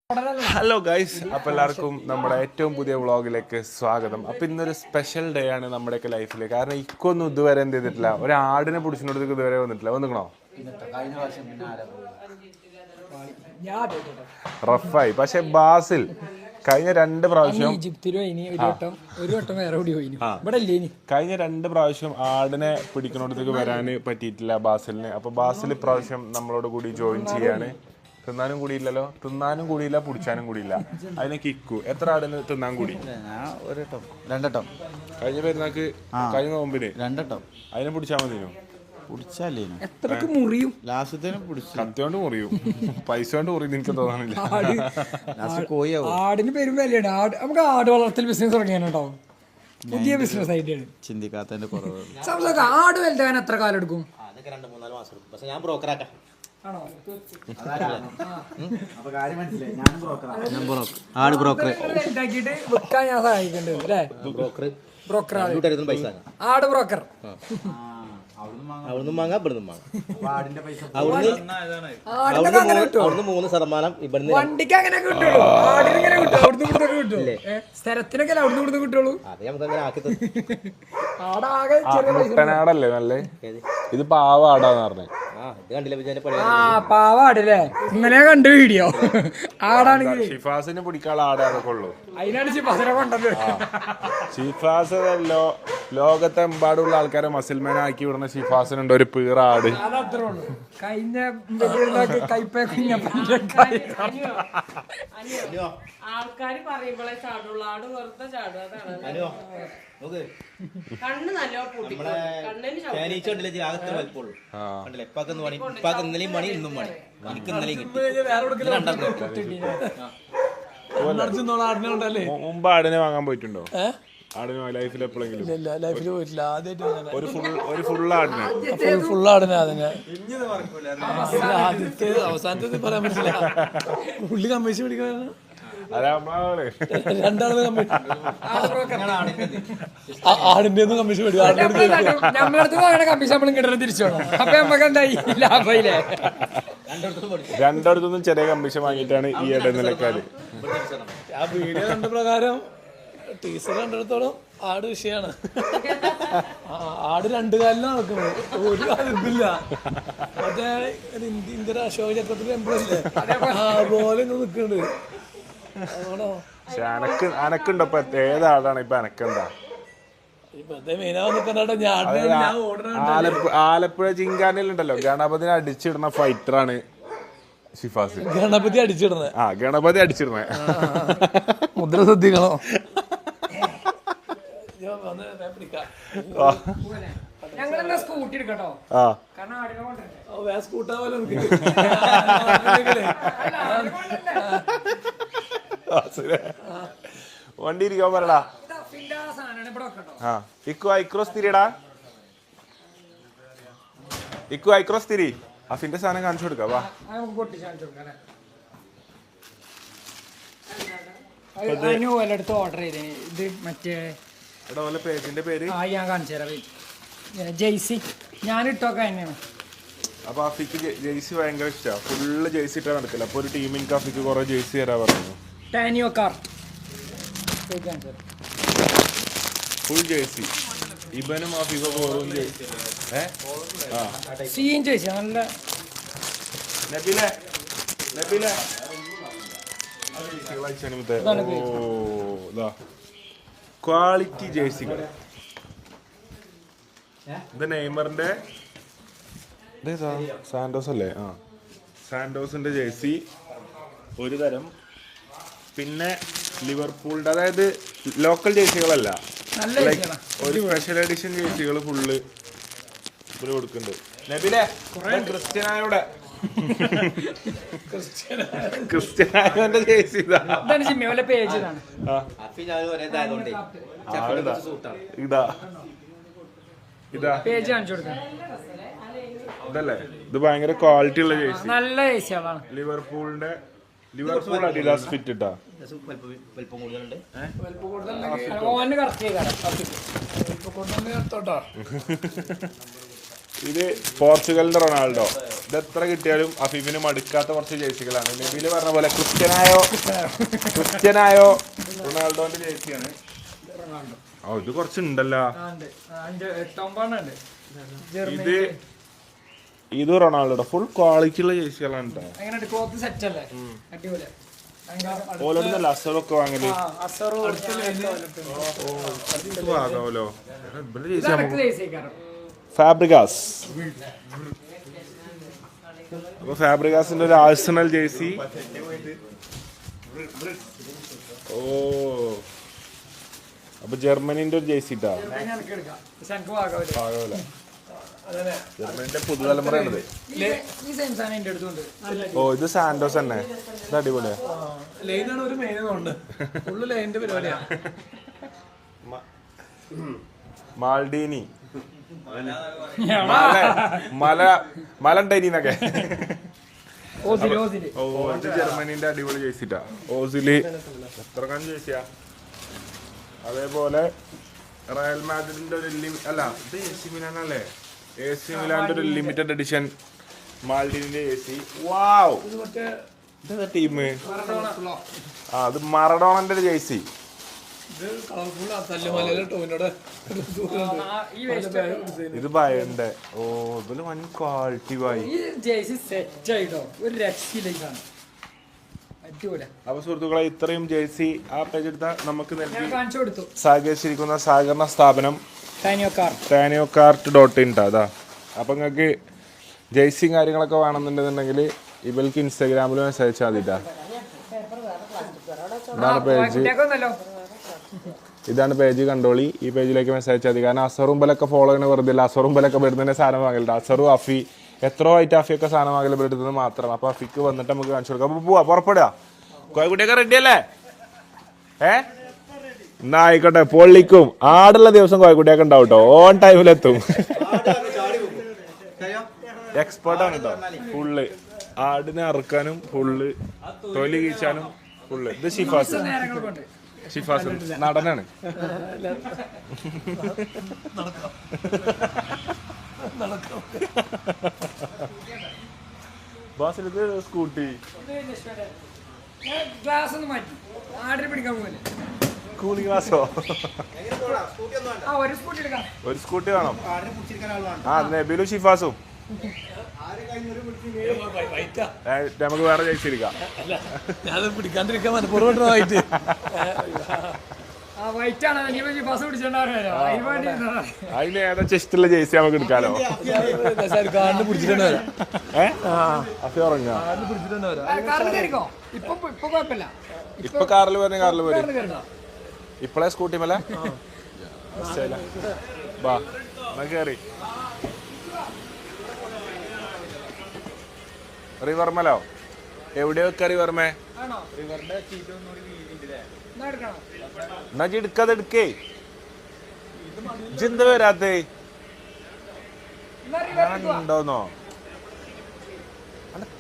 Hello guys, അപ്പോൾ എല്ലാവർക്കും നമ്മുടെ ഏറ്റവും പുതിയ വ്ളോഗിലേക്ക് സ്വാഗതം. അപ്പോൾ ഇന്നൊരു സ്പെഷ്യൽ ഡേ ആണ് നമ്മുടെയൊക്കെ ലൈഫിൽ. കാരണം ഇക്കൊന്നും ഇതുവരെ എന്ത് ചെയ്തിട്ടില്ല, ഒരു ആടിനെ പിടിച്ചിടത്തേക്ക് ഇതുവരെ വന്നിട്ടില്ല. വന്നിക്കണോ? റഫായി. പക്ഷെ ബാസിൽ കഴിഞ്ഞ 2 പ്രാവശ്യം കഴിഞ്ഞ 2 പ്രാവശ്യം ആടിനെ പിടിക്കണോടത്തേക്ക് വരാൻ പറ്റിയിട്ടില്ല ബാസിലിന്. അപ്പൊ ബാസിൽ ഇപ്രാവശ്യം നമ്മളോട് കൂടി ജോയിൻ ചെയ്യാണ്. തിന്നാനും കൂടിയില്ലല്ലോ, തിന്നാനും കൂടിയില്ല, പിടിച്ചാനും കൂടിയില്ല. അതിനെ കിക്കു. എത്ര ആടിന് തിന്നാൻ കൂടി? 2 കഴിഞ്ഞ പെരുന്നാക്ക്, കഴിഞ്ഞ നോമ്പിന് 2 അതിനെ പിടിച്ചാൽ മതിയോ? കത്തിയോണ്ട് മുറിയും, പൈസ കൊണ്ട് മുറിയും. എനിക്ക് തോന്നാനില്ല. ആടിന് പെരും വിലയാണ്. നമുക്ക് ആട് വളർത്തൽ ബിസിനസ് തുടങ്ങിയാണോ? പുതിയ ബിസിനസ് ഐഡിയ ചിന്തിക്കാത്തതിന്റെ കുറവ്. ആട് വലുതാൻ എത്ര കാലം എടുക്കും? 2-3 മാസം എടുക്കും. പക്ഷെ ഞാൻ ബ്രോക്കറാക്കാം. ആട് ബ്രോക്കർ വിൽക്കാൻ ഞാൻ സഹായിക്കണ്ടേ അല്ലേ? ബ്രോക്കർ ആട് ബ്രോക്കർ. അവിടുന്ന് വാങ്ങാം, ഇവിടുന്ന് അവിടുന്ന് 3% ഇവിടുന്ന്. വണ്ടിക്ക് അങ്ങനെ കിട്ടുള്ളൂ, ആടിന് ഇങ്ങനെ കിട്ടും. അവിടുന്ന് ഇവിടുന്ന് കിട്ടും. സ്ഥലത്തിനൊക്കെ അവിടുന്ന് ഇവിടുന്ന് കിട്ടുള്ളൂ. അത് നമുക്ക് അങ്ങനെ ആക്കി ആടാകെ മുട്ടനാടല്ലേ നല്ല? ഇത് പാവ ആടാന്ന് പറഞ്ഞേ. പാവാടല്ലേ? ഇന്നലെ കണ്ടു വീഡിയോ. ആടാണെങ്കിൽ ഷിഫാസിന് പിടിക്കാനുള്ള ആട് അതൊക്കെ ഉള്ളു. അതിനാണ് ഷിഫാസിനെ കൊണ്ടത്. ഷിഫാസ് ലോകത്തെമ്പാടുള്ള ആൾക്കാരെ മസിൽമാൻ ആക്കി വിടുന്ന ഷിഫാസിനുണ്ട് ഒരു പീറ ആട്. അതത്രേ ഉള്ളൂ. കഴിഞ്ഞ കൈപ്പേ ആൾക്കാര് പറയുമ്പോഴേ ചാടുള്ളൂ. ആട് വെറുതെ ചാടും. അതാണ് കണ്ണ് നല്ല മുമ്പ് ആടിനെ വാങ്ങാൻ പോയിട്ടുണ്ടോ? ആടിന് ലൈഫിൽ എപ്പോഴെങ്കിലും? ലൈഫിൽ പോയിട്ടില്ല. ആദ്യമായിട്ട് ഒരു ഫുൾ ആടിനെ ആദ്യത്തെ അവസാനത്തെ പറയാൻ പറ്റില്ല. പുള്ളി കമ്മീഷൻ പിടിക്കാനാണ്. ആടിന്റെ കമ്മീഷൻ മേടിക്കും. നമ്മളടുത്ത് വാങ്ങണ കമ്മീഷൻ നമ്മളും കിട്ടുന്നത് തിരിച്ചു വേണം. അപ്പൊ നമുക്ക് എന്തായി ലാഭയില്ലേ? 2 ചെറിയ കമ്മീഷൻ വാങ്ങിയിട്ടാണ് ഈ ഇടനിലക്കാര്. ആ വീഡിയോ കണ്ട പ്രകാരം ടീച്ചർ കണ്ടിടത്തോളം ആട് വിഷയമാണ്. ആട് 2 കാലിലാണ് നടക്കുന്നത്, ഒരു കാലില്ല. മറ്റേ ഇന്ത്യയുടെ അശോക ചക്രത്തിൽ എംപ്ലോയില്ലേ പോലെ നിൽക്കുന്നുണ്ട്. അനക്കുണ്ടോ ഇപ്പൊ? ഏതാടാണ് ഇപ്പൊ അനക്കെന്താ? ആലപ്പുഴ ചിങ്കാനിലുണ്ടല്ലോ, ഗണപതിനെ അടിച്ചിടുന്ന ഫൈറ്ററാണ് ഷിഫാസ്. ഗണപതി അടിച്ചിടുന്നത്. ഗണപതി അടിച്ചിടുന്നത്. മുദ്ര ശ്രദ്ധിക്കണോ? ഞങ്ങളെന്താ സ്കൂട്ടി എടുക്കട്ടോ? വണ്ടി ഇരിക്കാൻ പറടാ. ഇക്കു ഐക്രോസ് തിരിയടാ. ഇക്കു ഐക്രോസ് തിരി. അഫിന്റെ സാധനം കാണിച്ചു കൊടുക്കാം. വാ, അടുത്ത് ഓർഡർ ചെയ്തേ. ഇത് മറ്റേ പേജിന്റെ പേര് ഞാൻ കാണിച്ചു തരാം. ജെയ്സി ഞാൻ ഇട്ടൊക്കെ തന്നെയാണ്. അപ്പൊ അഫിക്ക് ജെയ്സി ഭയങ്കര ഇഷ്ടമാണ്. ഫുള്ള് ജെയ്സി ഇട്ടാ നടക്കില്ല. അപ്പൊ ഒരു ടീമിന് അഫിക്ക് കുറെ ജെയ്സി തരാ പറഞ്ഞു. ടാനിയോ കാർ ഫുൾ ജെയ്സി. ഇവനും അഫിക്കും ഓരോന്നും ജെയ്സി. സീൻ ജെയ്സി നല്ല. ക്വാളിറ്റി ജേഴ്സികൾ. ഇത് നെയ്മറിന്റെ സാന്റോസ് അല്ലേ? സാന്റോസിന്റെ ജേഴ്സി ഒരു തരം. പിന്നെ ലിവർപൂളിന്റെ, അതായത് ലോക്കൽ ജേഴ്സികളല്ല, ഒരു സ്പെഷ്യൽ എഡിഷൻ ജേഴ്സികൾ ഫുള്ള് ഇവര് കൊടുക്കുന്നുണ്ട്. നബിലെ ക്രിസ്ത്യനായോടെ ക്രിസ്ത്യനായോന്റെ ജേഴ്സി ഇതാ. ഇതല്ലേ? ഇത് ഭയങ്കര ക്വാളിറ്റി ഉള്ള ജേഴ്സി. നല്ല ജേഴ്സികളാണ്. ലിവർപൂൾ അഡിഡാസ് ഫിറ്റ് ഇട്ടാ. ഇത് പോർച്ചുഗലിന്റെ റൊണാൾഡോ. ഇത് എത്ര കിട്ടിയാലും അഫീഫിന് മടുക്കാത്ത കുറച്ച് ജേഴ്സികളാണ്. നബീല് പറഞ്ഞ പോലെ ക്രിസ്ത്യനായോ റൊണാൾഡോന്റെ ജേഴ്സിയാണ്. ഓ ഇത് കുറച്ചുണ്ടല്ലോ. ഇത് റൊണാൾഡോയുടെ ഫുൾ ക്വാളിറ്റി ഉള്ള ജേഴ്സികളാണ് കേട്ടോ. ഓലോടുന്നല്ല അസറൊക്കെ വാങ്ങല്. വാങ്ങാമല്ലോ. ഫാബ്രിഗാസ്. അപ്പൊ ഫാബ്രിഗാസിന്റെ ഒരു ആഴ്സണൽ ജേഴ്സി. ഓ അപ്പൊ ജർമ്മനിന്റെ ഒരു ജേഴ്സി ഇട്ടാ. ജർമ്മനിന്റെ പുതുതലമുറയാണിത്. ഓ ഇത് സാന്റോസ് തന്നെ. ഇത് അടിപൊളിയാ. മാൾഡീനി മലണ്ടൈനൊക്കെ. ഓ ഇത് ജർമ്മനിന്റെ അടിപൊളി ജേഴ്സിട്ടാ. ഓസില് എത്ര കൺ ജേഴ്സിയാ. അതേപോലെ റയൽ മാഡ്രിഡിന്റെ ഒരു അല്ല ഇത് എസി മിലാനല്ലേ. എസി മിലാന്റെ ഒരു ലിമിറ്റഡ് എഡിഷൻ മാൾഡീനിന്റെ ജേഴ്സി. വാവ് ഇതാ ടീം. ആ അത് മറഡോണന്റെ ഒരു ജേഴ്സി. ഇത് ഭയണ്ട്. ഓ ഇതില് വൻ ക്വാളിറ്റി പോയി. അപ്പൊ സുഹൃത്തുക്കളെ ഇത്രയും ജേഴ്സി ആ പേജ് എടുത്താൽ നമുക്ക് സഹകരിച്ചിരിക്കുന്ന സഹകരണ സ്ഥാപനം TANIOCART.in അതാ. അപ്പൊ നിങ്ങക്ക് ജേഴ്സിയും കാര്യങ്ങളൊക്കെ വേണമെന്നുണ്ടെന്നുണ്ടെങ്കിൽ ഇവൾക്ക് ഇൻസ്റ്റാഗ്രാമിൽ മെസ്സേജ് അയച്ചാൽ ഇതാണ് പേജ്. ഇതാണ് പേജ് കണ്ടോളി. ഈ പേജിലേക്ക് മെസ്സേജ് അയച്ചാൽ മതി. കാരണം അസറുമ്പലൊക്കെ ഫോളോ ചെയ്യണ വെറുതെ ഇല്ല. അസറുമ്പലൊക്കെ വരുന്നതിന്റെ സാധനം വാങ്ങലുണ്ട്. അസറും അഫി എത്രയോ ആയിട്ട് അഫിയൊക്കെ സാധനം വാങ്ങൽ എടുത്തത് മാത്രം. അപ്പൊ അഫിക്ക് വന്നിട്ട് നമുക്ക് കാണിച്ചു കൊടുക്കാം. അപ്പൊ പോവാ പുറപ്പെടുക. കോഴിക്കുട്ടിയൊക്കെ റെഡി അല്ലേ? എന്നാ ആയിക്കോട്ടെ. പൊള്ളിക്കും. ആടുള്ള ദിവസം കോഴിക്കുട്ടിയൊക്കെ ഉണ്ടാവും കേട്ടോ. ഓൺ ടൈമിലെത്തും. എക്സ്പേർട്ടാണ് കേട്ടോ. ഫുള്ള് ആടിനെ അറുക്കാനും ഫുള്ള് തൊലി കീച്ചാനും ഫുള്ള്. ഇത് ഷിഫാസ് നടനാണ്. ബാസിലത് സ്കൂട്ടി കൂളിംഗ് ഗ്ലാസോ. ഒരു സ്കൂട്ടി വേണം. ആ നബീലും ഷിഫാസും നമുക്ക് വേറെ ജയിച്ചിരിക്കാം. അതിന് ഏതാ ചെസ്റ്റുള്ള ജേഴ്സി നമുക്ക് എടുക്കാലോ. ഇപ്പൊ കാറിൽ പോരെ. കാറിൽ പോരെ. ഇപ്പളെ സ്കൂട്ടി മേലെ ബാ കേറി. റിവർമലോ എവിടെയോ റിവർമേ. എന്നാ എടുക്കാതെ എടുക്കേ. ഇജെന്താ വരാത്തേ? ഉണ്ടോന്നോ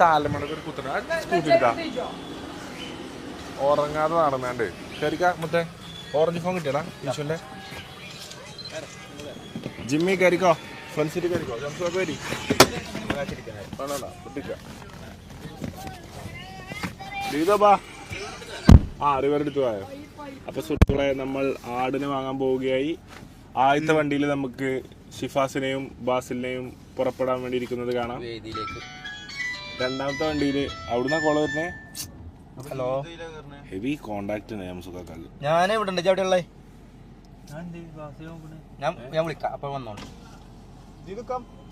താലമടക്ക് ഒരു കുത്തണ സ്കൂട്ടി എടുക്കാ. ഉറങ്ങാതെ നടന്നാണ്ട് കയറിക്കാ. മറ്റേ ഓറഞ്ച് ഫോൺ കിട്ടിയടാ ഈശോന്റെ. ജിമ്മി കയറിക്കോ. ഫ്രണ്ട് സീറ്റ് കയറിക്കോ. ജംസൊക്കെ വരി. റിവർ എടുത്തു പോയോ. അപ്പൊ സുഹൃത്തുക്കളെ നമ്മൾ ആടിനെ വാങ്ങാൻ പോവുകയായി. ആദ്യത്തെ വണ്ടിയിൽ നമുക്ക് ഷിഫാസിനെയും ബാസിലിനെയും പുറപ്പെടാൻ വേണ്ടി ഇരിക്കുന്നത് കാണാം. രണ്ടാമത്തെ വണ്ടിയിൽ അവിടുന്ന് കോള് വരുന്നേ. ഹലോ ഹെവി കോണ്ടാക്ട് ഞാൻ ഇവിടെ ഉണ്ട്. ചവിട്ടിയുള്ളേ ഞാൻ വിളിക്കാം. അപ്പൊ വന്നോളൂ.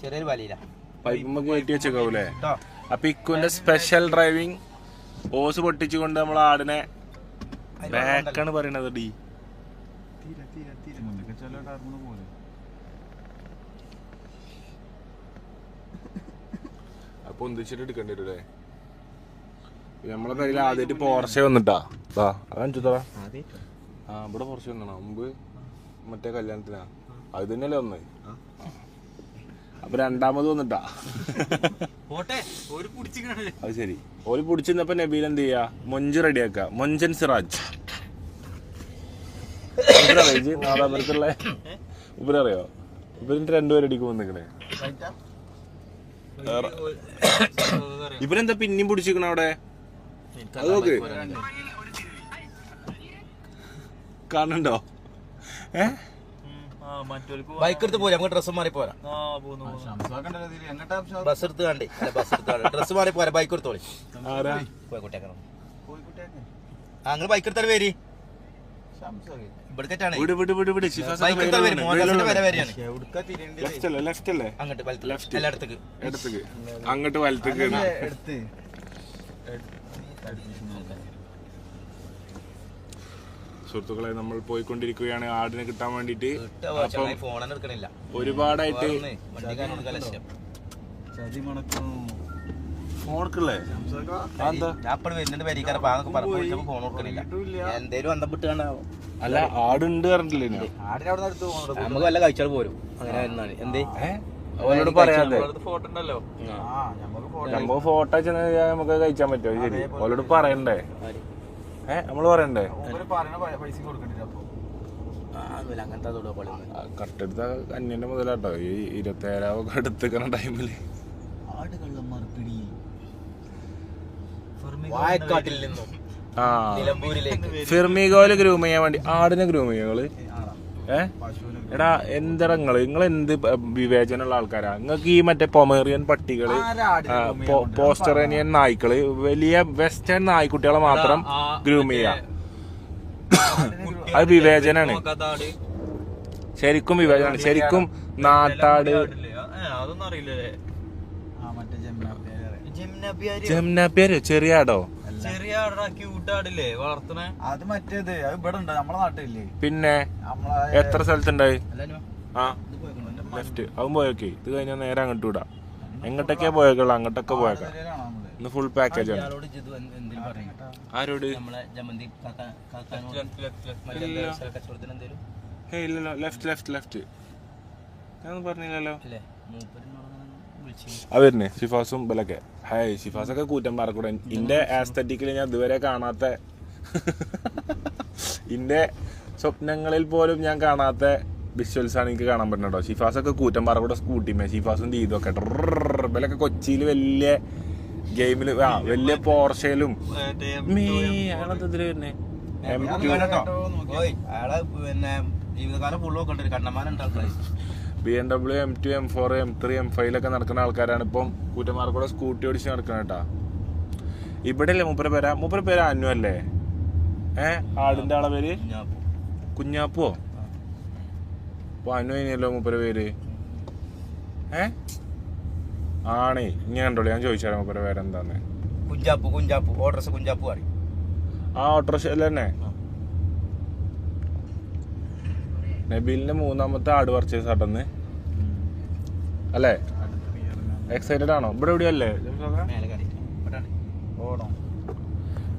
ചെറിയൊരു വലിയില്ല പൈപ്പ് കയറ്റി വെച്ചേക്കാവൂലേ. അപ്പൊ ഇക്കുന്റെ സ്പെഷ്യൽ ഡ്രൈവിംഗ് ഓസ് പൊട്ടിച്ചുകൊണ്ട് നമ്മൾ ആടിനെ ബാക്കാണ് പറയണത്. ഡി അപ്പൊ ഒന്നിച്ചിട്ട് എടുക്കേണ്ടി വരൂലേ. നമ്മളെ പേരിൽ ആദ്യമായിട്ട് പോർഷെ വന്നിട്ടാ. അതെനിച്ചു തറ. ഇവിടെ പോർഷെ വന്നോ മുമ്പ് മറ്റേ കല്യാണത്തിനാ. അത് തന്നെയല്ലേ ഒന്ന്. അപ്പൊ രണ്ടാമത് വന്നിട്ടാ. അത് ശരി. ഓല് പിടിച്ചിരുന്നപ്പോ നബീൽ എന്ത് ചെയ്യാ മൊഞ്ച് റെഡിയാക്ക. മൊഞ്ചൻ സിറാജ് നാദാപുരത്തുള്ള ഉപരറിയോ? ഇവരിന്റെ രണ്ടുപേരടിക്ക് വന്നിക്കണേ. ഇവരെന്താ പിന്നെയും പിടിച്ചിരിക്കണ അവിടെ? അത് നോക്ക്, കാണുന്നുണ്ടോ? ബൈക്ക് എടുത്ത് പോരാ, നമുക്ക് ഡ്രസ്സ് മാറി പോരാ. ബസ് എടുത്ത് കണ്ടേ, ഡ്രസ്സ് മാറി പോരാ, ബൈക്ക് എടുത്തോളി. കോഴിക്കോട്ടേക്കാണോ? അങ്ങനെ ബൈക്ക് എടുത്താൽ വരി, ഇവിടേക്കാണ് ബൈക്ക് എടുത്താൽ വരും. മോഹൻദാസിന്റെ വരെ വരെയാണ് എല്ലായിടത്തേക്ക്. അങ്ങോട്ട് വലത്തേക്ക്. സുഹൃത്തുക്കളെ, നമ്മൾ പോയിക്കൊണ്ടിരിക്കുകയാണ് ആടിനെ കിട്ടാൻ വേണ്ടിട്ട്. ഫോൺ എടുക്കണില്ല, ഒരുപാടായിട്ട് ഫോണല്ലേ വരുന്നുണ്ട് വരിക്കാരെ ഭാഗം പറഞ്ഞു ഫോൺ കൊടുക്കണില്ല. എന്തേലും അന്തപ്പെട്ട് കാണാവോ? അല്ല, ആടുണ്ട് പറഞ്ഞിട്ടില്ലേ? നമുക്ക് വല്ല കഴിച്ചാൽ പോരും. അങ്ങനെ വരുന്നാണ് എന്തേ അവരോട് പറയാതെ ഫോട്ടോ ഉണ്ടല്ലോ, നമുക്ക് ഫോട്ടോ നമുക്ക് കഴിച്ചാൻ പറ്റുമോ? ശരി, അവരോട് പറയണ്ടേ? നമ്മള് പറയണ്ടേ? അങ്ങനത്തെ കട്ടെടുത്ത അന്യന്റെ മുതലാട്ടോ ഈ 27 എടുത്തിക്കണ ടൈമില്. വായക്കാട്ടിൽ നിന്നും ഫിർമിഗോല് ഗ്രൂം ചെയ്യാൻ വേണ്ടി ആടിനെ ഗ്രൂം ചെയ്യങ്ങള്. എടാ, നിങ്ങള് എന്ത് വിവേചനമുള്ള ആൾക്കാരാ? നിങ്ങൾക്ക് ഈ മറ്റേ പൊമേറിയൻ പട്ടികള്, പോസ്റ്ററേനിയൻ നായ്ക്കള്, വലിയ വെസ്റ്റേൺ നായ്ക്കുട്ടികളെ മാത്രം ഗ്രൂം ചെയ്യാം. അത് വിവേചനാണ്, ശരിക്കും വിവേചനാണ്. ശരിക്കും നാട്ടാട് ജംനാപ്പിയാരോ ചെറിയ ആടോ? അത് മറ്റേത് ഇവിടെ ഉണ്ട് നമ്മളെ നാട്ടിലില്ലേ. പിന്നെ എത്ര സ്ഥലത്തുണ്ടായി? ലെഫ്റ്റ് അവൻ പോയോക്കെ. ഇത് കഴിഞ്ഞാൽ നേരെ അങ്ങോട്ട് വിടാം. എങ്ങോട്ടൊക്കെയാ പോയേക്കുള്ള അങ്ങോട്ടൊക്കെ പോയേക്കാം. ഇന്ന് ഫുൾ പാക്കേജ് ആണ്. ആരോട്? ഇല്ലല്ലോ, ലെഫ്റ്റ് ഞാൻ പറഞ്ഞില്ലല്ലോ. അവരുന്ന് ഷിഫാസും ബലൊക്കെ. ഹായ്, ഷിഫാസൊക്കെ കൂറ്റം പാറക്കൂടെ. ഇന്റെ ആസ്തറ്റിക്കില് ഞാൻ ഇതുവരെ കാണാത്ത, ഇന്റെ സ്വപ്നങ്ങളിൽ പോലും ഞാൻ കാണാത്ത വിഷ്വൽസ് ആണ് എനിക്ക് കാണാൻ പറ്റുന്നത് കേട്ടോ. ഷിഫാസൊക്കെ കൂറ്റം പാറക്കൂടെ സ്കൂട്ടിമേ, ഷിഫാസും ദീദൊക്കെ ഇവലൊക്കെ കൊച്ചിയിൽ വലിയ ഗെയിമില്, വലിയ പോർഷയിലും തന്നെ ജീവിതകാലം ഫുള്ളൊക്കെ കണ്ണന്മാരുണ്ടാവും. BMW, M2, M4, M3, M5 നടക്കുന്ന ആൾക്കാരാണ് ഇപ്പം കൂറ്റന്മാർക്കൂടെ സ്കൂട്ടി ഓടിച്ച് നടക്കണം കേട്ടാ. ഇവിടെ അല്ലേ മൂപ്പര പേര് അന്നു അല്ലേ? ആടിന്റെ ആളെ പേര് കുഞ്ഞാപ്പോ? അപ്പൊ അന്നു കഴിഞ്ഞല്ലോ മൂപ്പര പേര്. ആണേ, ഇനി കണ്ടോളൂ, ഞാൻ ചോദിച്ചാലോ മൂപ്പര പേരെന്താന്ന്. കുഞ്ചാപ്പു ഓട്ടർസ് കുഞ്ചാപ്പു പറയും. ആ ഓട്ടോറിക്ഷ തന്നെ. നബീലിന്റെ 3ാമത്തെ ആട് പർച്ചേസ് ആട്ടെന്ന് അല്ലേ? എക്സൈറ്റഡ് ആണോ? ഇവിടെ എവിടെയല്ലേ?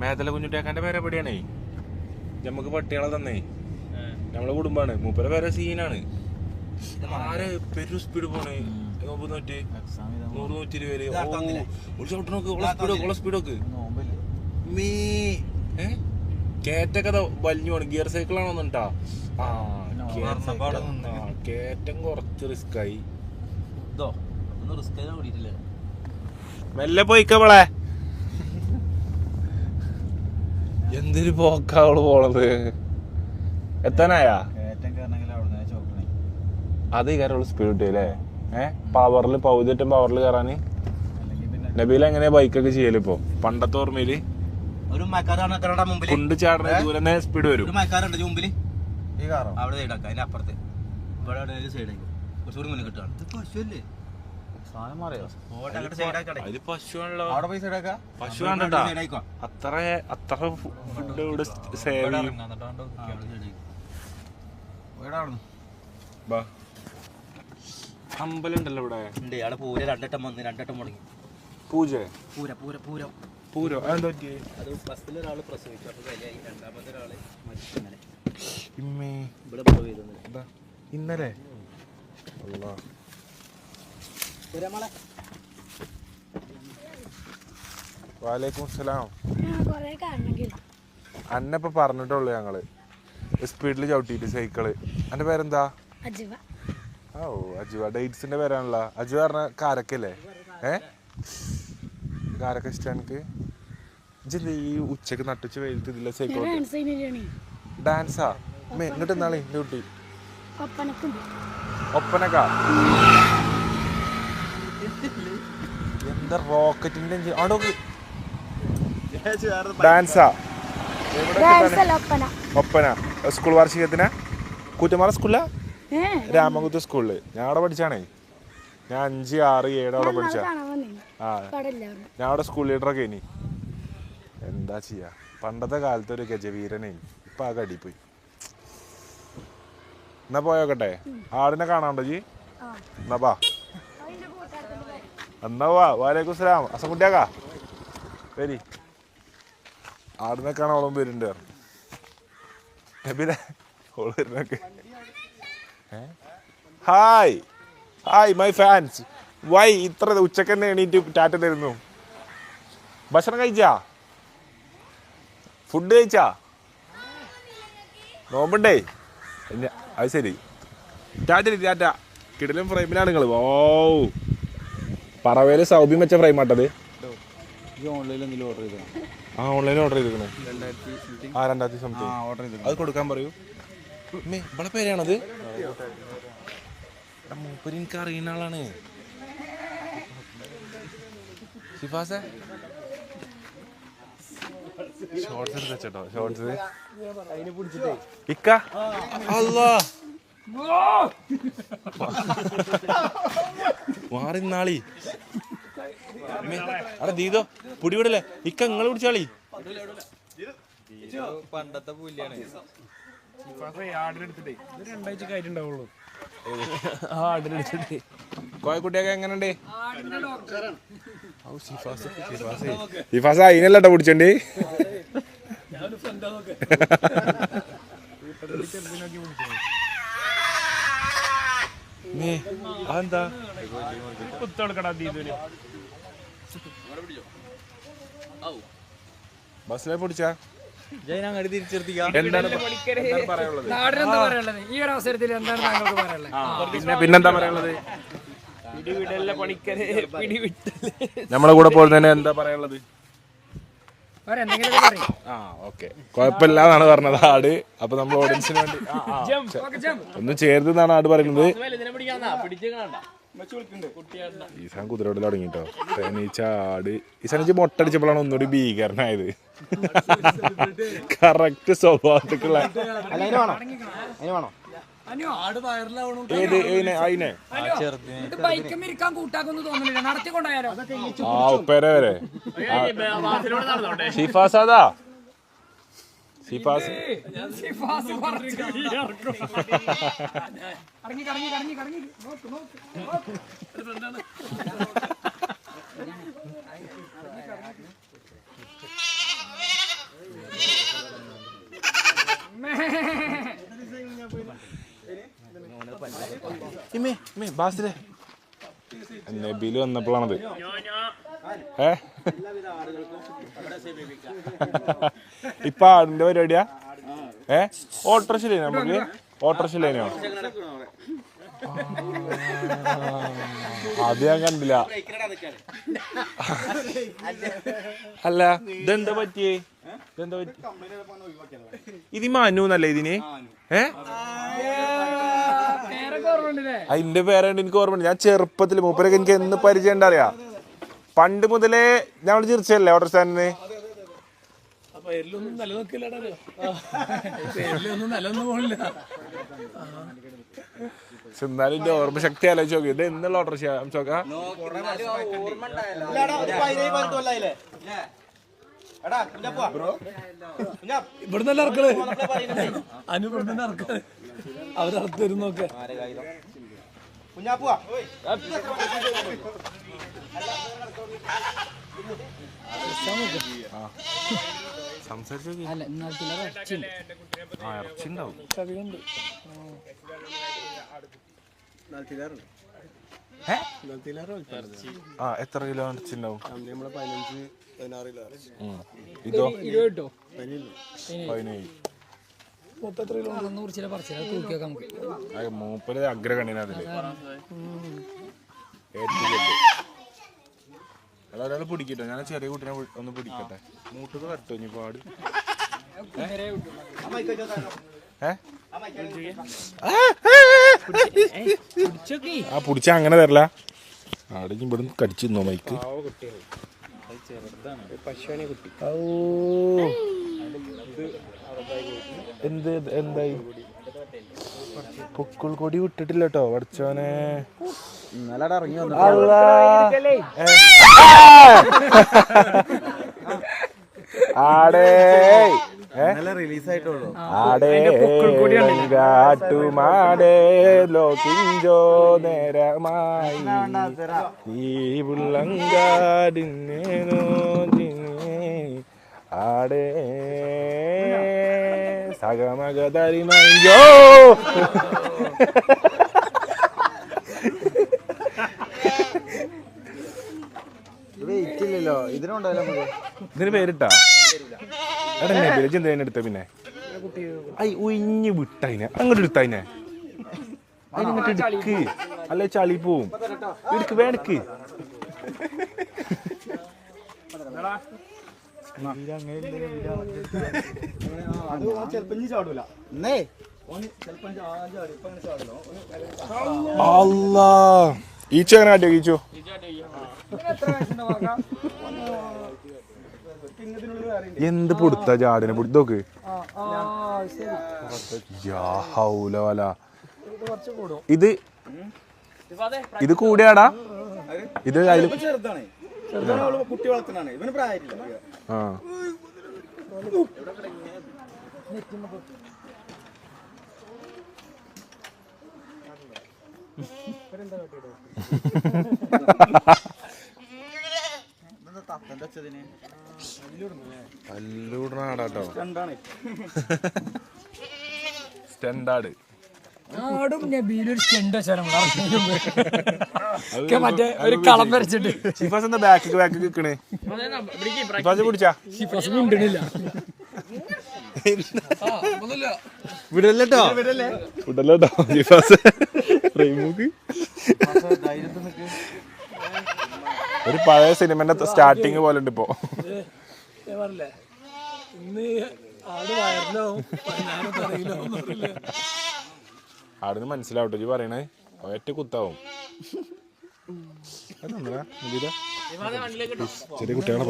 മേത്തല കുഞ്ഞുട്ടിയാക്കാന്റെ പേര് എവിടെയാണേ? നമുക്ക് പട്ടികളെ തന്നേ, നമ്മളെ കുടുംബാണ്. മൂപ്പര പേരെ സീനാണ്. ആരെ പെരു സ്പീഡ് പോണേ. 100, 120 സ്പീഡൊക്കെ കേറ്റൊക്കെ വലിഞ്ഞു പോണ. ഗിയർ സൈക്കിൾ ആണോ കേട്ടാ? കേറ്റം കുറച്ച് റിസ്ക് ആയി. മെല്ലെ പോയിക്കവളെ. എന്തൊരു പോക്കാവള് പോണത്. എത്താനായാ? അത് കയറുള്ള സ്പീഡ് കിട്ടിയല്ലേ? പവറില് പൗതിട്ടും പവറിൽ കയറാന്. നബീൽ എങ്ങനെയാ ബൈക്കൊക്കെ ചെയ്യല് ഇപ്പൊ? പണ്ടത്തെ ഓർമ്മയില് കൊണ്ട് ചാടുന്ന ദൂരം സ്പീഡ് വരും. മുമ്പില് അവിടെ സൈഡാക്കാം, അതിന്റെ അപ്പുറത്ത് ഇവിടെ സൈഡാക്കി കുറച്ചുകൂടി മുന്നിൽ കിട്ടുകയാണ്. ഇത് പശുവല്ലേ? സാധനം മാറിയോ? അതില് പശുവാണല്ലോ. പശുവാണ്. അത്ര ഫുഡ് ഇവിടെ സേവ് ചെയ്യും. അമ്പലം ഉണ്ടല്ലോ ഇവിടെ. ഉണ്ട് അവിടെ പൂര 2 വട്ടം വന്ന് 2 വട്ടം മുടങ്ങി. പൂരോ? അതെന്താ? അത് ഫസ്റ്റിൽ ഒരാള് പ്രസവിച്ചു, അപ്പൊ വിലയായി. രണ്ടാമത്തെ ഒരാള് മരിച്ചു. ഇവിടെ ഇന്നലെ വാലേക്കും സലാം. അന്നപ്പോ പറഞ്ഞിട്ടുള്ളൂ ഞങ്ങള് സ്പീഡില് ചവിട്ടിട്ട് സൈക്കിള്. എന്റെ പേരെന്താ? ഓ, അജുവ. ഡേറ്റ്സിന്റെ പേരാണല്ലോ. അജുവ പറഞ്ഞ കാരക്കല്ലേ? ആരൊക്കെ ഇഷ്ടം എനിക്ക് ഈ ഉച്ചക്ക് നട്ടുച്ച വെയിലത്ത് ഇതില്ല സൈക്കിൾ ഡാൻസാ ഇങ്ങോട്ട് എന്നാളെ എൻ്റെ കുട്ടി ഒപ്പനക്ക എന്താ റോക്കറ്റിന്റെ ആടോ ഡാൻസാ ഒപ്പന സ്കൂൾ വാർഷികത്തിനാ കൂറ്റമാറ സ്കൂളിലാ രാമകുത്ത് സ്കൂളില് ഞാൻ അവിടെ പഠിച്ചാണേ ഞാൻ 5, 6, 7 അവിടെ പഠിച്ച ഞാൻ അവിടെ സ്കൂൾ ലീഡറൊക്കെ ഇനി എന്താ ചെയ്യാ പണ്ടത്തെ കാലത്ത് ഒരു ഗജവീരനെ ഇപ്പൊ ആ കടി പോയി എന്നാ പോയോക്കട്ടെ ആടിനെ കാണാണ്ടോ ജി എന്നാ പാ എന്നാ വാലേക്കും സ്ലാം അസംകുട്ടിയാക്കാ വരി ആടിനെ കാണാൻ ഓളം വരുന്നുണ്ട് ഓള് വരുന്നൊക്കെ hi hi my fans why ഇത്ര ഉച്ചക്ക് തന്നെ എണീറ്റ് ടാറ്റ തരുന്നു ഭക്ഷണം കഴിച്ചാ ഫുഡ് കഴിച്ചാ നോമ്പുണ്ടേ അത് ശരി ടാറ്റ ടാറ്റ കിടലും ഫ്രെയിമിലാണ് നിങ്ങൾ ഓ പറവേല് സൗബിയും വെച്ച ഫ്രെയിം ആട്ടത് ഓൺലൈനിൽ ഓർഡർ ചെയ്തിരിക്കണേ 2000 സംതിങ് അത് കൊടുക്കാൻ പറയൂ ഇവിടെ പേരാണത് മൂപ്പര് എനിക്ക് അറിയുന്ന ആളാണ് ഷിഫാസ ഷോർട്സ് എടുത്ത് വെച്ചോ ഷോർട്സ് ഇക്ക അല്ലാ മാറി നാളി അവിടെ ദീതോ പിടിവിടല്ലേ ഇക്ക നിങ്ങൾ പിടിച്ചാളി പണ്ടത്തെ പുല്ലാണ് കോയക്കുട്ടിയൊക്കെ എങ്ങനെയുണ്ട് ഷിഫാസ അതിനല്ലട്ടോ പിടിച്ചണ്ടേ അതെന്താ ബസ്സിലെ പിടിച്ചാ ഈ ഒരു അവസരത്തിൽ എന്താണ് താങ്കൾക്ക് പറയാനുള്ളത് പിന്നെന്താ പറയാനുള്ളത് നമ്മളെ കൂടെ പോലെ തന്നെ എന്താ പറയാനുള്ളത് കുഴപ്പമില്ലാന്നാണ് പറഞ്ഞത് ആട് അപ്പൊ നമ്മൾ ഓഡിയൻസിന് വേണ്ടി ഒന്ന് ചേർന്നാണ് ആട് പറയുന്നത് ഈസാൻ കുതിരോട് തുടങ്ങിട്ടോ തേനീച്ച ആട് ഈസാനിച്ച് മൊട്ടടിച്ചപ്പോഴാണ് ഒന്നുകൂടി ഭീകരനായത് കറക്റ്റ് സ്വഭാവത്തിലുള്ള ഉപ്പേരെ വരെ ഷിഫാസാദാ ഷിഫാസ് നബില് വന്നപ്പോഴാണത് ഇപ്പൊ ആടിന്റെ പരിപാടിയാ ഓട്ടോറിക്ഷയില്ലേ നമുക്ക് ഓട്ടോറിക്ഷയില്ലേനോ അത് ഞാൻ കണ്ടില്ല അല്ല ഇതെന്താ പറ്റിയേ ഇതെന്താ പറ്റി ഇത് മനൂന്നല്ലേ ഇതിന് അതിന്റെ പേരുണ്ട് എനിക്ക് ഓർമ്മയുണ്ട് ഞാൻ ചെറുപ്പത്തില് മൂപ്പരൊക്കെ എനിക്ക് എന്ന് പരിചയം ഉണ്ട് അറിയാ പണ്ട് മുതലേ ഞങ്ങൾ ചിരിച്ചല്ലേ ഓട്ടോ സ്റ്റാൻഡിന് എന്നാലും എന്റെ ഓർമ്മ ശക്തി ആലോചിച്ച് നോക്കി ഇത് എന്നുള്ള ഓട്ടോറിക്ഷ ചോക്ക ഇവിടുന്നല്ല ഇറക്കള് അനുവിടുന്ന ഇറക്കള് അവരറുത്ത് തരും നോക്കെ സംസാരിച്ചു ഇറച്ചിണ്ടാവും എത്ര കിലോ ഇറച്ചിണ്ടാവും ഇതോ 17 മൂപ്പര് അഗ്രകണ്ണിന് അതില് ഒരാൾ പിടിക്കട്ടെ, ഞാൻ ചെറിയ കുട്ടീനെ ഒന്ന് പിടിക്കട്ടെ. മൂട്ടൊക്കെ കട്ടോ ഇനി പാട്. ആ പിടിച്ച അങ്ങനെ തരല. ആടെ ഇവിടെ കടിച്ചിരുന്നോ മൈക്ക്? എന്ത് എന്തായി? പൊക്കിൾ കൊടി വിട്ടിട്ടില്ല കേട്ടോ പഠിച്ചോനെ. റിലീസായിട്ടുള്ളൂ. ലോകിഞ്ചോ നേരമായി ഈ ഉള്ളങ്കാടിനോ ആടേ സഗമഗതരിമയോ. വെയിറ്റില്ലല്ലോ ഇതിനുണ്ടല്ലോ. ഇതിന് പേരിട്ടാ എടുത്ത പിന്നെ ഉയിഞ്ഞ് വിട്ടതിനെ അങ്ങോട്ട് എടുത്തതിനെ അതിനിങ്ങോട്ട് എടുക്ക്, അല്ലെ ചളി പോവും. എടുക്ക് വേണക്ക്. അല്ലാ ഈച്ച എങ്ങനെ കാട്ടിയോ? ഈച്ചോ എന്ത് പൊടുത്ത ചാടിനെ പൊടുത്തോക്ക്. ഇത് ഇത് കൂടിയാടാ. ഇത് ചെറുതാണ്, കുട്ടി വളർത്തുന്നതാണ്. ഇവന് പ്രായമില്ല. ആ കല്ലൂടനാടാട്ടോ സ്റ്റണ്ടാട്. ആടും നബീലൊരു സ്റ്റണ്ട് വെച്ചാലും മറ്റേ ഒരു കളം വരച്ചിട്ട് ഷിഫാസ് എന്താ ബാക്ക് നിക്കണേ? ഷിഫാസ് പിടിച്ചാ ഷിഫാസ് മിണ്ടണില്ല. വിടല്ലോ വിടല്ലോ ഷിഫാസ്. ഒരു പഴയ സിനിമന്റെ സ്റ്റാർട്ടിങ് പോലെ ഉണ്ട് ഇപ്പോ. ആടുന്ന് മനസ്സിലാവട്ടെ ജി പറയണേ, ഒറ്റ കുത്താവും. ചെറിയ കുട്ടികളെ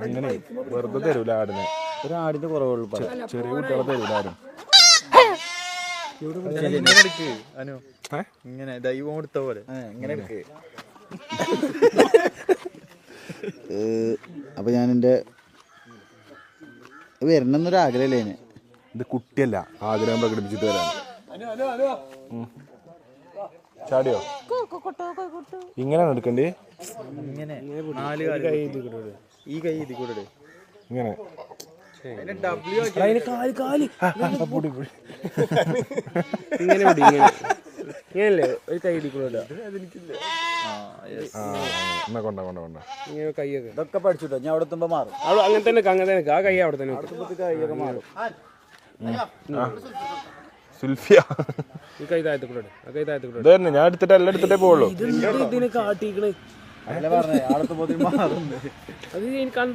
അങ്ങനെ വെറുതെ തരൂല ആടിനെ. ഒരാടിന്റെ കുറവുള്ളൂ. ചെറിയ കുട്ടികളെ തരൂല ആരും. ഇങ്ങനെ ദൈവം കൊടുത്ത പോലെ ഇങ്ങനെ എടുക്ക്. അപ്പൊ ഞാൻ എന്റെ വരണമെന്നൊരു ആഗ്രഹമല്ലേ. ഇത് കുട്ടിയല്ല, ആഗ്രഹം പ്രകടിപ്പിച്ചിട്ട് വരാൻ. ചാടിയോ? ഇങ്ങനെ എടുക്കണ്ടേ? ഇങ്ങനെ നാല് ഈ കൈ ഇതിൽ കൂടെ ഇങ്ങനെ ഇങ്ങനല്ലേ ഒരു കൈ ഇടിക്കൂല. കൊണ്ട കൊണ്ട കൊണ്ട കൈയൊക്കെ ഇതൊക്കെ പഠിച്ചിട്ടോ. ഞാൻ അവിടെ എത്തുമ്പോ മാറും. അങ്ങനെ തന്നെ ആ കൈ അവിടെ തന്നെ കൈയൊക്കെ മാറും. സുൽഫിയ ഈ കൈ താഴത്ത് കൂടെ ആ കൈ താഴത്ത് കൂടെ ഇതന്നെ ഞാൻ എടുത്തിട്ട് എല്ലാം എടുത്തിട്ടേ പോവുള്ളൂ. ഇതിന് കാട്ടിക്കണേ അല്ല പറഞ്ഞേ അവിടെ മാറും. അത് കണ്ട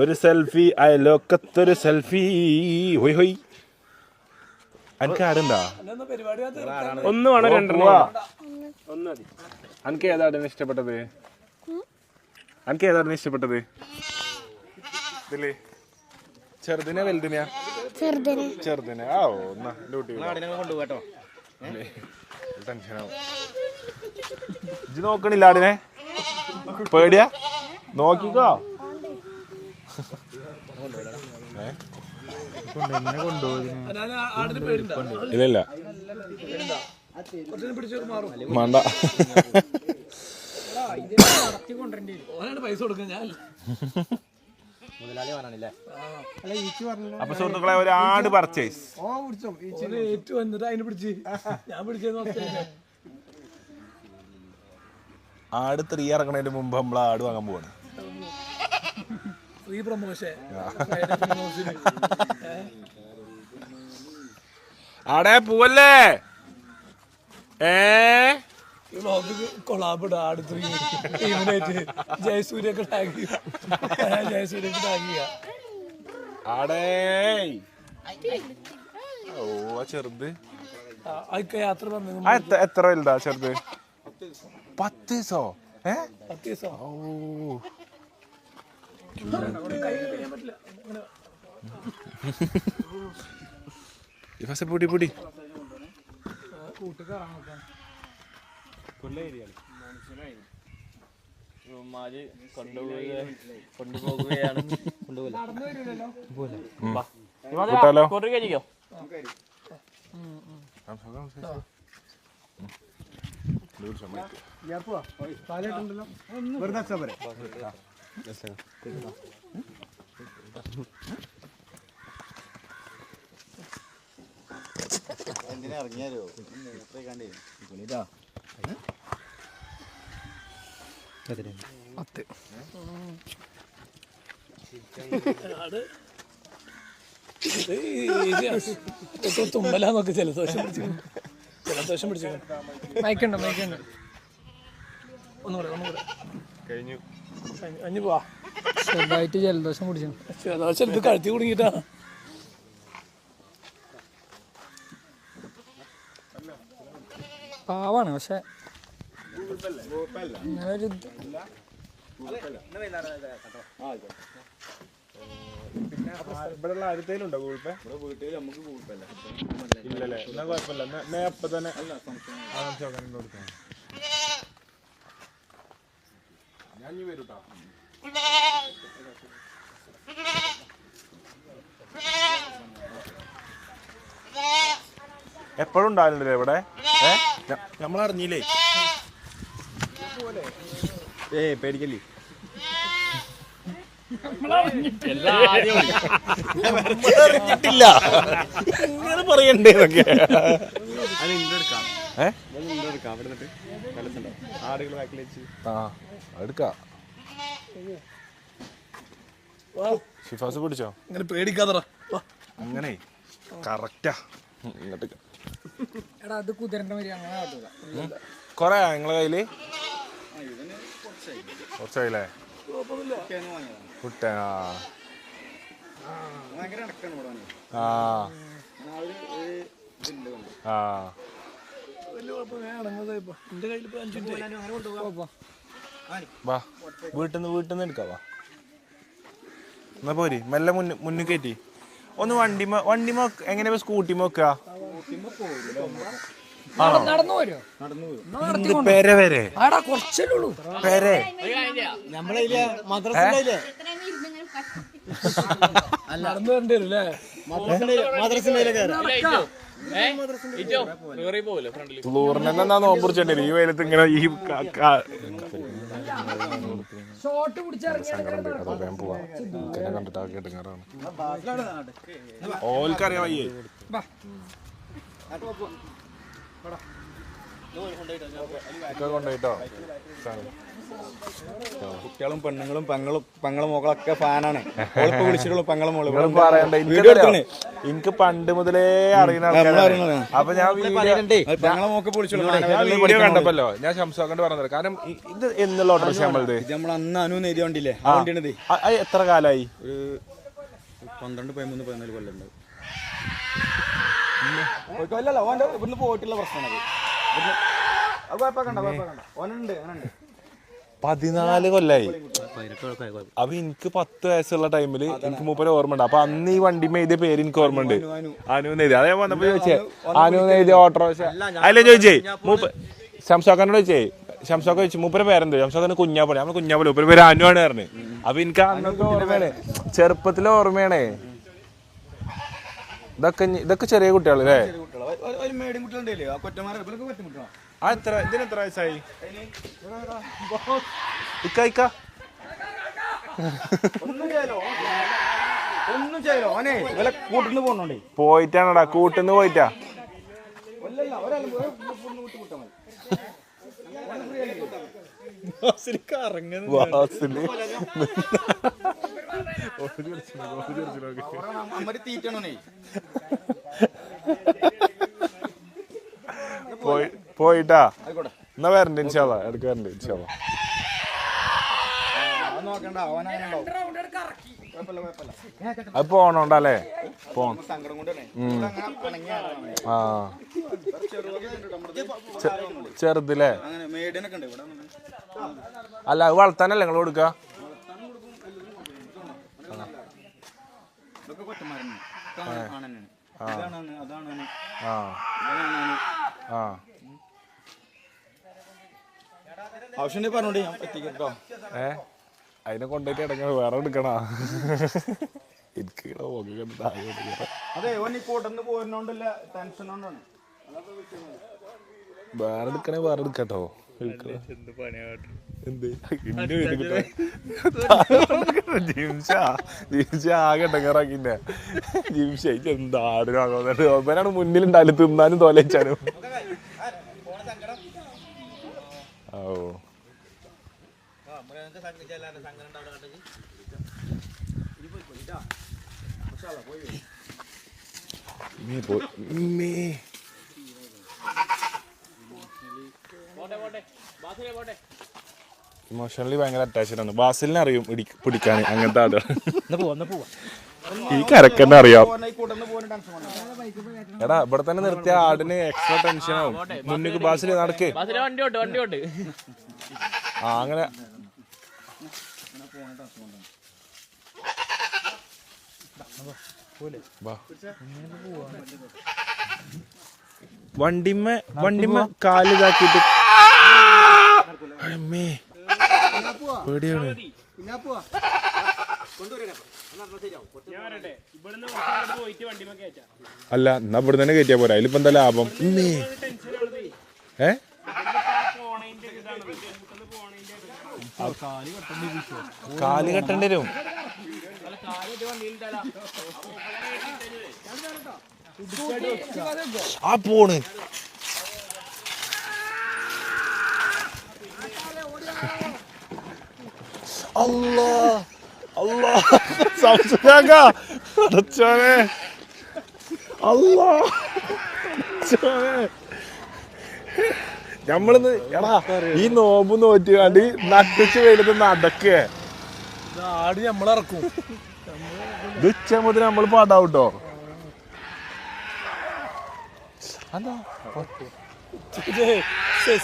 ഒരു സെൽഫി അയലോക്കത്തൊരു സെൽഫി. ഹൊയ് ഹൊയ്. എനിക്ക് ആടുണ്ടാ? ഒന്ന് വേണം രണ്ടെണ്ണം. എനിക്ക് ഏതാടിനെ ഇഷ്ടപ്പെട്ടത്? എനിക്ക് ഏതാടിനെ ഇഷ്ടപ്പെട്ടത്? ഇതില് ചെറുതിനെ വലുതിനെയാ? ചെറുതിനെ. ആ കൊണ്ടുപോട്ടോ. ടെൻഷനാവും. ഇജ്ജ് നോക്കണില്ല ആടിനെ? പേടിയാ? നോക്കിക്കോ. ഇല്ല വേണ്ട. പൈസ കൊടുക്കാൻ ഞാൻ അപ്പൊ സുഹൃത്തുക്കളെ ഒരു ആട് പർച്ചേസ്. ആട് 3 ഇറങ്ങണതിന് മുമ്പ് നമ്മൾ ആട് വാങ്ങാൻ പോവാണ്. Free promotion. ആടെ പോവല്ലേ കൊളാബിട അടുത്ത് ടീമിനായിട്ട് ജയസൂര്യൊക്കെ ടാഗ് ജയസൂര്യൊക്കെ ടാഗ് ചെയ്യാ ആടേ ഓ ആ ചെറുത് അതൊക്കെ യാത്ര പറഞ്ഞു എത്ര വലുതാ ചെറുത് 10 ദിവസോ 10 ദിവസം ഓ പൊടി പൊടി കൂട്ടാലോ എന്തിനാ ഇറങ്ങിയാലോ കണ്ടേ തുമ്പലാന്നൊക്കെ ജലദോഷം പിടിച്ചു മയക്കണ്ട ഒന്നുകൂടെ കഴിഞ്ഞു അഞ്ഞു പോവാ ചെറുതായിട്ട് ജലദോഷം പിടിച്ചു ജലദോഷം ഇത് കഴുത്തി കുടുങ്ങിട്ടാ പാവാണ് പക്ഷെ ഇങ്ങനൊരു ഇവിടെ ആരുത്തേലുണ്ടോ ഗൂഗിൾ പേ ഇല്ലല്ലേ എന്നാ കുഴപ്പമില്ല എന്നാ അപ്പൊ തന്നെ ഞാൻ വരൂട്ടോ എപ്പോഴും ഉണ്ടാവില്ലേ ഇവിടെ നമ്മളറിഞ്ഞില്ലേ പേടിക്കല്ലേ ഇങ്ങനെ പറയണ്ടേ ഇതൊക്കെ എടുക്കാം ഷിഫാസ് പിടിച്ചോ ഇങ്ങനെ പേടിക്കാതറ അങ്ങനെ കറക്റ്റാ ഇങ്ങോട്ട് എടാ അത് കുതിരന്റെ മാതിരി അങ്ങനെ കാട്ടൂല കൊറേ നിങ്ങളെ കയ്യില് കുറച്ചായില്ലേ കുട്ടനാ ആ ആ വാ വീട്ടിന്ന് എടുക്കാം വാ എന്നാ പോരി മെല്ലെ മുന്നിൽ കയറ്റി ഒന്ന് വണ്ടിമോ എങ്ങനെയാ സ്കൂട്ടിമോ വെക്കുക നടന്നു വരുമോ പെരെ വരെ കുറച്ചല്ലേ ഉള്ളൂ പെരെ നടന്നു വരേണ്ടി വരും അല്ലേ ഫ്ലൂറിനെന്നാ നോമ്പുറിച്ചേണ്ടി ഈ വെയിലത്ത് ഇങ്ങനെ ഈ ഷോട്ട് പിടിച്ചിറങ്ങി പോവാ കണ്ടിട്ട് കേട്ടുങ്ങാറാണ് ഓൽക്കറിയാം വയ്യേ കൊണ്ടുപോയിട്ടോ കുട്ടികളും പെണ്ണുങ്ങളും പെങ്ങളും മക്കളൊക്കെ ഫാനാണ് വിളിച്ചിട്ടുള്ളൂ പെങ്ങളും പറയണ്ട എനിക്ക് പണ്ട് മുതലേ അറിയുന്ന ആൾക്കാരാണ് അപ്പൊ ഞാൻ വീഡിയോ കണ്ടപ്പല്ലോ ഞാൻ ശംസാക്കണ്ട് പറഞ്ഞത് കാരണം ഇത് എന്നുള്ള ഓട്ടോറിക്ഷ നമ്മളത് നമ്മൾ അന്ന് അനു എഴുതിയോണ്ടില്ലേ എത്ര കാലായി ഒരു 12 13 14 കൊല്ലം കൊല്ലല്ല ഓന്റെ ഇവിടുന്ന് പോയിട്ടുള്ള പ്രശ്നമാണ് ഓനുണ്ട് 14 കൊല്ലായി അപ്പൊ എനിക്ക് 10 വയസ്സുള്ള ടൈമില് എനിക്ക് മൂപ്പര് ഓർമ്മ ഉണ്ട് അപ്പൊ അന്ന് ഈ വണ്ടിമേ എഴുതിയ പേര് എനിക്ക് ഓർമ്മ ഉണ്ട് അനുന്ന് എഴുതി അതേ വന്നപ്പോ ചോദിച്ചേ അനുന്ന് എഴുതിയ ഓട്ടോറിക്ഷ അല്ലേ ചോദിച്ചേ ശംസാക്കാനോട് ചോദിച്ചേ ശംസാക്ക ചോദിച്ചു മൂപ്പര് പേരെന്തോ ശംസാക്കാന് കുഞ്ഞാപ്പണി നമ്മള് കുഞ്ഞാപ്പണി മൂപ്പര് പേര് അനു ആണ് പറഞ്ഞു അപ്പൊ എനിക്ക് അന്നൊക്കെ ഓർമ്മയാണ് ചെറുപ്പത്തിലെ ഓർമ്മയാണേ ഇതൊക്കെ ചെറിയ കുട്ടികളല്ലേ ഇതിനെത്ര വയസ്സായി ഇക്ക പോയിട്ടാണടാ കൂട്ടിന്ന് പോയിട്ടാ തീറ്റണേ പോയിട്ടാ ആയിക്കോട്ടെ. എന്നാ വരണ്ട ഇൻഷാല്ലാ ഇടയ്ക്ക് വരണ്ട ഇൻഷാല്ലാ. അത് നോക്കണ്ട, അവനങ്ങനെ ഉണ്ടാവും. കുഴപ്പമില്ല, കുഴപ്പമില്ല. അത് പോണോണ്ടല്ലേ പോണം. സങ്കടം കൊണ്ട് തന്നെ ഇവിടെ അങ്ങനെ പിണങ്ങിയാണ്. ആ ചെറുതില്ലേ അങ്ങനെ മേടിയനൊക്കെ ഉണ്ട് ഇവിടെ. അല്ല അത് വളർത്താനല്ലേ നിങ്ങൾ കൊടുക്ക? ഇതൊക്കെ കൊച്ചന്മാരാണ്. അതാണ് അതാണ് ആ ആ ആവശ്യം പറഞ്ഞോണ്ട് ഞാൻ എത്തിക്കാം കേട്ടോ. അതിനെ കൊണ്ടുപോയിട്ട് ഇടങ്ങ വേറെ എടുക്കണ എനിക്ക് അതെ ഓൻ ഈ കൂട്ടന്ന് പോരുന്നോണ്ടല്ല ടെൻഷൻ കൊണ്ടാണ്. വേറെ എടുക്കണേ വേറെ എടുക്കട്ടോ. ജിംഷ ആകെ ഇടങ്ങാറാക്കിന്റെ ജിംഷ എന്താടാണ് മുന്നിലുണ്ടായാലും തിന്നാനും തോലച്ചാനും. ഓ ഇമോഷണലി ഭയങ്കര അറ്റാച്ച്ഡ് ആണ്. ബാസിലിനെ അറിയും പിടിക്കാൻ അങ്ങനത്തെ ആളുകൾ. ഈ കരക്കന്നെ അറിയാം. എടാ ഇവിടെ തന്നെ നിർത്തിയ ആടിന് എക്സ്ട്രാ ടെൻഷൻ ആവും. മുന്നിക്ക് ബാസില് നടക്ക്. ആ അങ്ങനെ വണ്ടിമ്മ കാലിതാക്കിട്ട് പേടിയാണ്. അല്ല എന്നാ ഇവിടെ തന്നെ കയറ്റിയാ പോരാ. അതിലിപ്പോ എന്താ ലാഭം? കാല് കെട്ടേണ്ടി വരും. ആ പോണ് അല്ലാ അല്ലാ സംശയാക്കോനെ അല്ലാ നമ്മളിന്ന് എടാ ഈ നോമ്പ് നോറ്റുകാണ്ട് നട്ടിച്ച് വെയിലത്ത് നടക്കേ ആട് നമ്മളിറക്കും. ഇത് ഉച്ച മുതൽ നമ്മൾ പാടാവൂട്ടോ.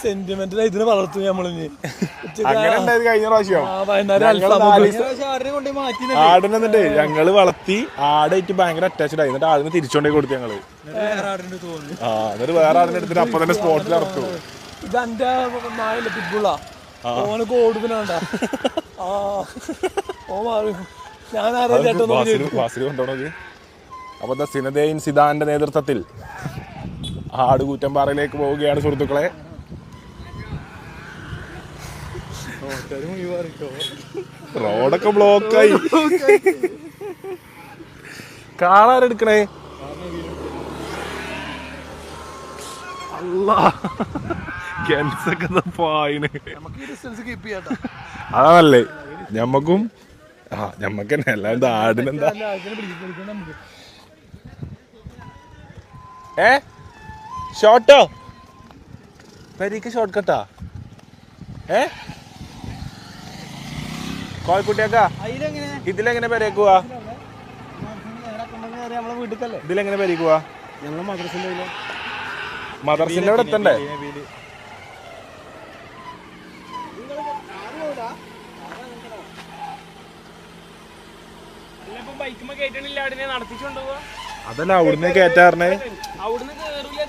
സെന്റിമെന്റൽ ഇതിനെ വളർത്തും നമ്മളിനി. അങ്ങനെ ഉണ്ടായത് കഴിഞ്ഞ പ്രാവശ്യം. ആടിനെ എന്നിട്ട് ഞങ്ങള് വളർത്തി ആടായിട്ട് ഭയങ്കര അറ്റാച്ച്ഡ് ആയി. എന്നിട്ട് ആടിനെ തിരിച്ചോണ്ടേ കൊടുത്തു ഞങ്ങള്. ആ എന്നിട്ട് വേറെ ആടിനെ എടുത്തിട്ട് അപ്പൊ തന്നെ സ്പോട്ടിൽ ഇറക്കും. ഇതെന്റെ നായല്ല പിറ്റുള്ള ഓനക്ക് ഓടുന്നണ്ട. ആ ഓ മാറി ഞാൻ വാസിൽ കൊണ്ടുപോകണത്. അപ്പൊ സിനദേൻ സിദാന്റെ നേതൃത്വത്തിൽ ആട് കൂറ്റമ്പാറയിലേക്ക് പോവുകയാണ് സുഹൃത്തുക്കളെ. റോഡൊക്കെ ബ്ലോക്കായി. കാണാനെടുക്കണേ. അതാണല്ലേ ഞമ്മക്കും. ആ ഞമ്മക്ക് തന്നെ അല്ലാണ്ട് ആടിനെന്താ. ഷോർട്ടോ പെരീക്ക് ഷോർട്ട് കട്ടാ. കോഴിക്കുട്ടിയാക്കാ ഇതിലെങ്ങനെ പെരേക്ക് പോവാ? ഇതിലെങ്ങനെ പെരേക്ക് പോവാ? മദ്രസിന്റെ അവിടെ എത്തണ്ടേ? അതല്ല അവിടുന്ന് കേറ്റാറിനെ. അവിടുന്ന് കേറൂല.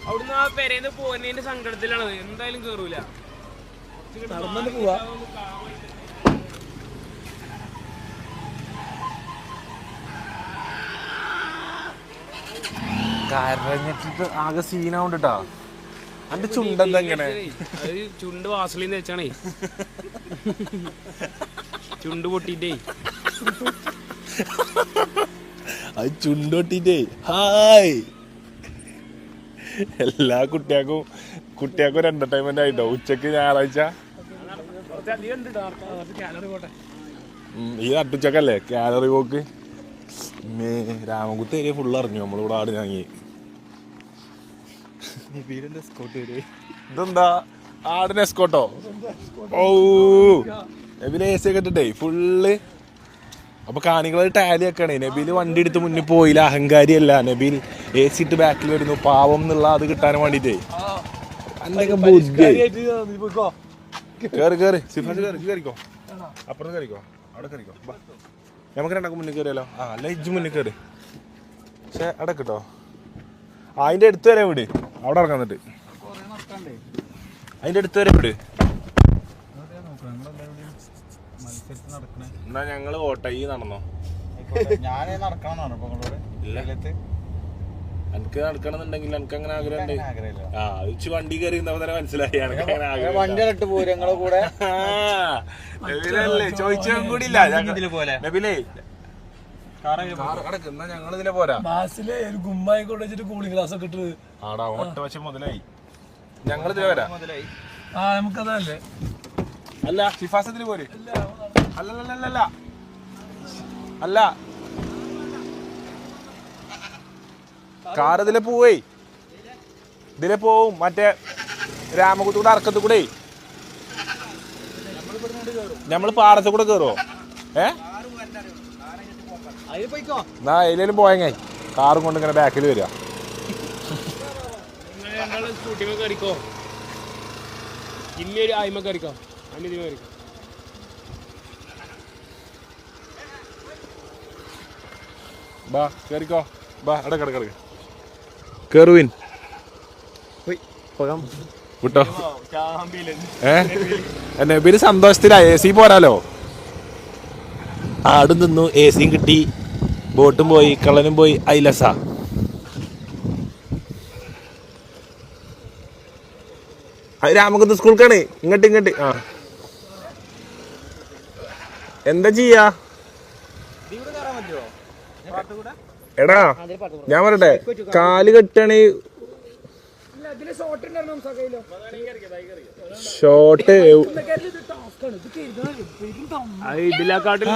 അവിടുന്ന് ആ പെരേന്ന് പോകുന്നതിന്റെ സങ്കടത്തിലാണ്. എന്തായാലും കേറൂല. നടന്നു പോവാ. കരഞ്ഞിട്ട് ആകെ സീനാവുണ്ടാ. അന്റെ ചുണ്ടെന്താ ഇങ്ങനെ? ചുണ്ട് വാസലിന്ന് വെച്ചാണേ. ചുണ്ട് പൊട്ടിട്ടേ അത് ചുണ്ട് പൊട്ടിട്ടേ. ഹായ് എല്ലാ കുട്ടിയാക്കും ഒരു എന്റർടൈൻമെന്റ് ആയിട്ടോ. ഉച്ചക്ക് ഞായറാഴ്ച ഈ നട്ടുച്ചക്കല്ലേ കാലറി പോക്ക്. രാമകുത്ത് ഏരിയ ഫുള്ള് അറിഞ്ഞു നമ്മളിവിടെ ആട് വാങ്ങി. ഇതെന്താ ആടിന് എസ്കോട്ടോ? ഓ നബിലെ AC ഒക്കെ ഇട്ടിട്ടേ ഫുള്ള്. അപ്പൊ കാണികള് ടാലി ഒക്കെയാണ്. നബീൽ വണ്ടി എടുത്ത് മുന്നിൽ പോയില്ല, അഹങ്കാരിയല്ല. നബീൽ AC ഇട്ട് ബാക്കിൽ വരുന്നു, പാവം എന്നുള്ള അത് കിട്ടാൻ വേണ്ടിട്ടേ. അന്നൊക്കെ ബുദ്ധി. കേറി കേറി സിഫാസ് കയറിക്കോ, അപ്പുറത്ത് കയറിക്കോ, അവിടെ കയറിക്കോ. നമുക്ക് രണ്ടൊക്കെ മുന്നിൽ കയറിയാലോ? ആ അല്ല ഇജ്ജ് മുന്നിൽ കയറി. പക്ഷെ അവിടെ കിട്ടോ അതിന്റെ അടുത്ത് വരെ വിട്, അവിടെ ഇറക്കാൻ എന്നിട്ട് അതിന്റെ അടുത്ത് വരെ വിട്. എന്നാ ഞങ്ങള് ഓട്ടെ, ഈ നടന്നോ? ഞാൻ നടക്കണം. എനിക്ക് നടക്കണമെന്നുണ്ടെങ്കിൽ എനിക്ക് അങ്ങനെ ആഗ്രഹം ഉണ്ട്. ആ ഇച്ച് വണ്ടി കയറി തന്നെ മനസ്സിലായി വണ്ടി ഇട്ട് പോരും ഞങ്ങളെ കൂടെ. ചോദിച്ചും കൂടി ഇല്ല നബിലേ. ഞങ്ങൾ ഇതിലെ പോരാ. ബാസിലെ ഒരു ഗുമ്മായി കൊണ്ട് വെച്ചിട്ട് കൂളിംഗ് ഗ്ലാസ് ഒക്കെ ഇട്ട് ആടാ ഒറ്റ വശം മുതലായി. ഞങ്ങൾ ഇതിലെ വരാം. ആ നമുക്കതല്ലേ. അല്ല ഷിഫാസ് ഇതില് പോര്. അല്ലല്ല അല്ല കാർ ഇതിലെ പോവേ, ഇതിലെ പോവും. മറ്റേ രാമകുത്തൂടെ അറക്കത്ത് കൂടെ നമ്മള് പാടത്ത് കൂടെ കേറുവോ? എന്നാ അതിലും പോയെങ്ങ കാറും കൊണ്ട് ഇങ്ങനെ ബാക്കിൽ വരിക. സ്കൂട്ടിമ കയറിക്കോ, ഇല്ല ഒരു ആയ്മ കയറിക്കോ, അതിന് ഇതിമ കയറിക്കോ. ബാ കേറിക്കോ, ബാ ഇടക്കിടക്ക് കേറുവിൻ. വിട്ടോ നബിന് സന്തോഷത്തിലാ. AC പോരാലോ. ആടും തിന്നു, ACയും കിട്ടി, ബോട്ടും പോയി, കള്ളനും പോയി. ഐലസ രാമകുത്ത് സ്കൂൾക്കാണ്. ഇങ്ങോട്ട് ആ എന്താ ചെയ്യാ? എടാ ഞാൻ പറയട്ടെ, കാല് കെട്ടണേ ഷോട്ട് ഇതിലെക്കാട്ടിൽ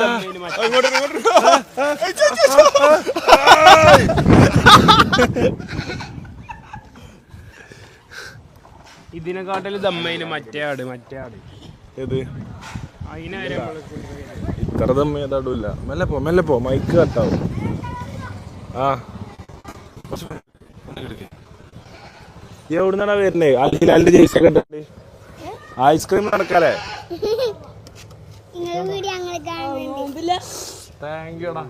ഇതിനെക്കാട്ടിൽ ദമ്മയിന് മറ്റേ ആട് ഏത് അതിനാരും ഇത്ര ദമ്മേതാടൂല്ല. മെല്ലെ പോ മൈക്ക് കട്ടാവും. ആ എവിടുന്നാണ് വരുന്നേ? അല്ലെ ജയിച്ച കണ്ടിട്ട് ഐസ്ക്രീം നടക്കാലേ. താങ്ക് യുടാ.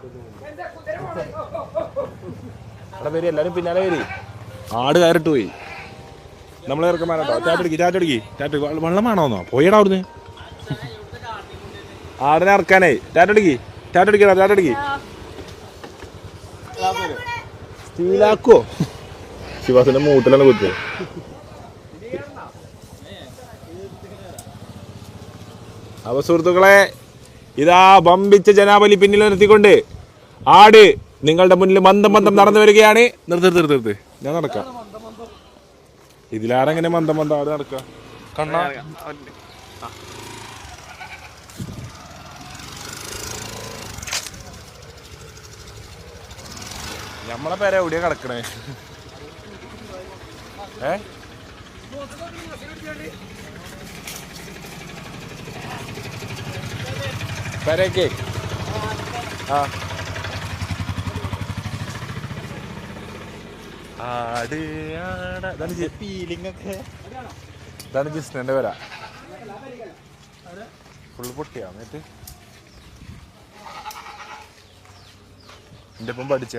അവിടെ വരി, എല്ലാരും പിന്നാലെ വരി. ആട് കയറിട്ട് പോയി. നമ്മളെ ഇറക്കമാനോ? ടാറ്റടിക്ക് വെള്ളം വേണോന്നോ? പോയടാ അവിടുന്ന്. ആടിനെ ഇറക്കാനേ ടാറ്റടിക്ക് സ്റ്റീലാക്കോ? ശിവാസിന്റെ മൂട്ടിലാണ് കുത്തിയത്. അപ്പൊ സുഹൃത്തുക്കളെ, ഇതാ ബമ്പിച്ച ജനാബലി പിന്നിൽ നിർത്തിക്കൊണ്ട് ആട് നിങ്ങളുടെ മുന്നിൽ മന്ദം നടന്നു വരികയാണ്. നിർത്ത് ഞാൻ നടക്കാം. ഇതിലാരെങ്ങനെ മന്ദം ആട് നടക്ക? കണ്ണാ നമ്മളെ പേരെ എവിടെയാ കിടക്കണേ? പേരേക്ക് ഇതാണ് ജിസ്നന്റെ പേര. ഫുള്ള് പൊട്ടിയാ. എന്നിട്ട് എൻ്റെ ഒപ്പം പഠിച്ച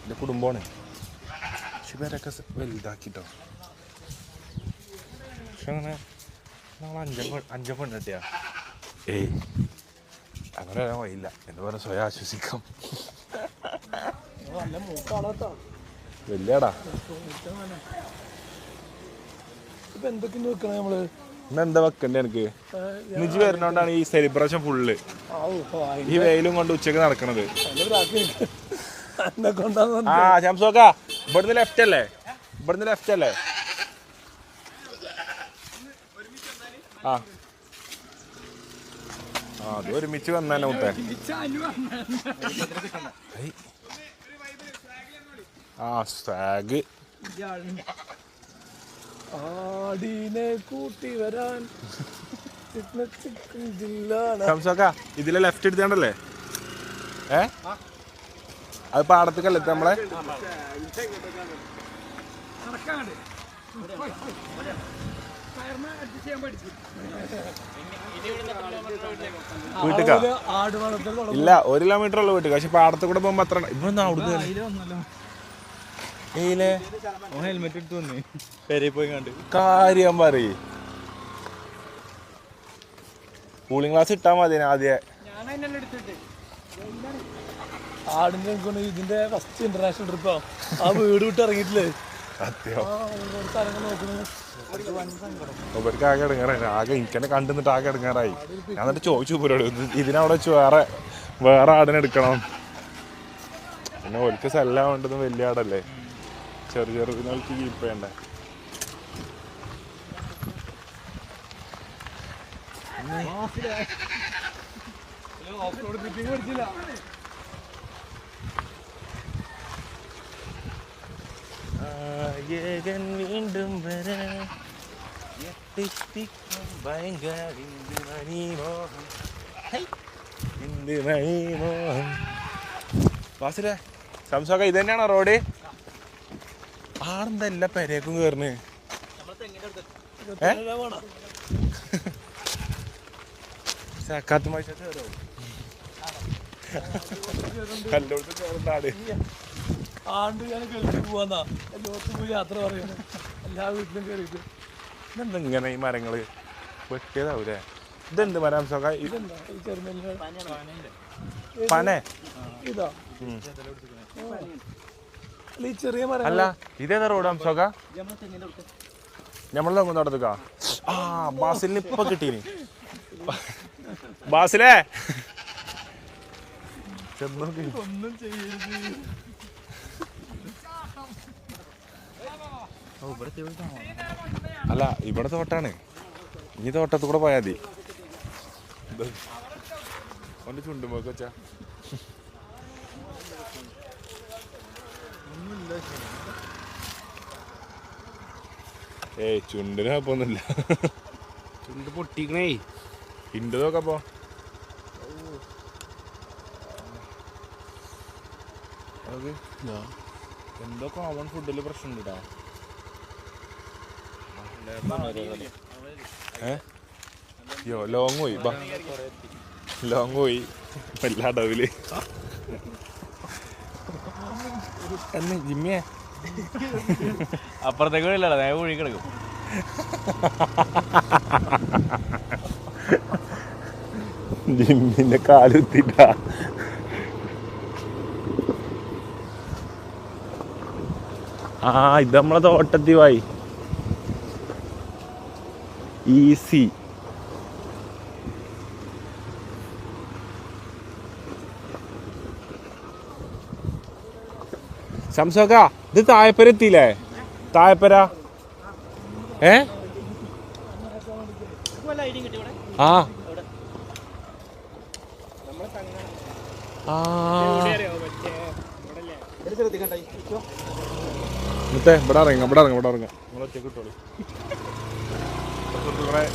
എൻ്റെ കുടുംബമാണ്. പക്ഷെ പേരൊക്കെ വലുതാക്കിട്ടോ. പക്ഷെ അങ്ങനെ നമ്മൾ അഞ്ച പെണ്ണിട്ടിയാ. ഏയ് അങ്ങനെ വരാൻ വഴിയില്ല എന്ന് പറഞ്ഞ സ്വയം ആശ്വസിക്കാം. വലിയടാ ഇന്നെന്താ വെക്കണ്ടേ? എനിക്ക് നിജി വരുന്നോണ്ടാണ് ഈ സെലിബ്രേഷൻ ഫുള്ള്. ഈ വെയിലും കൊണ്ട് ഉച്ചക്ക് നടക്കണത്. ആ ശംസോക്ക ഇവിടുന്ന് ലെഫ്റ്റ് അല്ലേ? ആ അത് ഒരുമിച്ച് വന്നാലോ മുത്തേ? ആ സ്വാഗ് ആടിനെ കൂട്ടി വരാൻ സംസാക്ക ഇതിലെ ലെഫ്റ്റ് എടുത്താണ്ടല്ലേ അത് പാടത്തേക്കല്ലേ നമ്മളെ വീട്ടുക ഇല്ല 1 കിലോമീറ്റർ ഉള്ളു വീട്ടുക. പക്ഷെ പാടത്ത് കൂടെ പോകുമ്പോ അത്ര ഇവിടെ അവിടുന്ന് ഹെൽമെറ്റ് എടുത്ത് വന്നേ പെരയിൽ പോയി കണ്ട് കാര്യം പറയ്. കൂളിംഗ് ഗ്ലാസ് ഇട്ടാ മതി ആദ്യം. ആടിന്റെ ഇതിന്റെ ഫസ്റ്റ് ഇന്റർനാഷണൽ ട്രിപ്പാ. ആ വീട് വിട്ട് ഇറങ്ങിയിട്ടില്ലേ സത്യം നോക്കുന്നു. ഇവർക്ക് ആകെ ഇടങ്ങാറായി. ആകെ എനിക്കെന്നെ കണ്ടുന്നിട്ട് ആകെ ഇടങ്ങാറായി. ഞാൻ എന്നിട്ട് ചോദിച്ചു പോരോട് ഇതിനവിടെ വെച്ച് വേറെ ആടിനെ എടുക്കണം. പിന്നെ ഒരിക്കൽ സെല്ലാം വേണ്ടതും വലിയ ആടല്ലേ, ചെറിയ ഇതിനൊക്കെ കീപ്പ് ചെയ്യണ്ടേ. വീണ്ടും സംസാക്ക ഇത് തന്നെയാണോ റോഡ്? ആടെന്താ എല്ലാ പെരേക്കും കേറുന്നു. കല്ലോട്ട് കേറുന്നാട്. ആണ്ട് ഞാൻ ഗൾഫിൽ പോവാന്നാ എല്ലാത്തും പോയി യാത്ര പറയുന്നു. എല്ലാ വീട്ടിലും കയറിയിട്ട് ഇതെന്താ ഇങ്ങനെ ഈ മരങ്ങള് വെട്ടിയതാവൂലേ? ഇതെന്ത് മരം സംസാക്ക? പന ഇതാ ഈ ചെറിയ മരം അല്ല ഇതേതാ റോഡ് സംസാക്ക? ഞമ്മളെ നടത്തുക. ആ ബാസിലിന് ഇപ്പൊ കിട്ടീനി. ബാസിലേ ഒന്നും ചെയ്യരുത്. അല്ല ഇവിടെ തോട്ടാണ്. ഇനി തോട്ടത്ത് കൂടെ പോയാ മതി. ഓന്റെ ചുണ്ടുമ്പോക്ക് വെച്ചാ ഏയ് ചുണ്ടിന് കുഴപ്പമൊന്നുമില്ല. ചുണ്ട് പൊട്ടിക്കണേ. ഇണ്ട് നോക്കപ്പോ. എന്തോ കോമൺ ഫുഡില് പ്രശ്നമുണ്ട് കേട്ടോ. യോ ലോങ് പോയി ലോങ് പോയി എല്ലാ അടവില് എന്ന് ജിമ്മിയെ അപ്പുറത്തേക്ക് ഇല്ലടാ, നേരെ കുഴി കിടക്കും. ജിമ്മിന്റെ കാലുത്തിട്ടാ. ആ ഇത് നമ്മളെ തോട്ടത്തി വായി ഈസി. സംസാക്ക ഇത് തായപ്പര എത്തിയില്ലേ? തായപ്പര ആ മുത്തേ ഇവിടെ ഇറങ്ങാം. നിങ്ങളൊക്കെ കിട്ടോളൂ.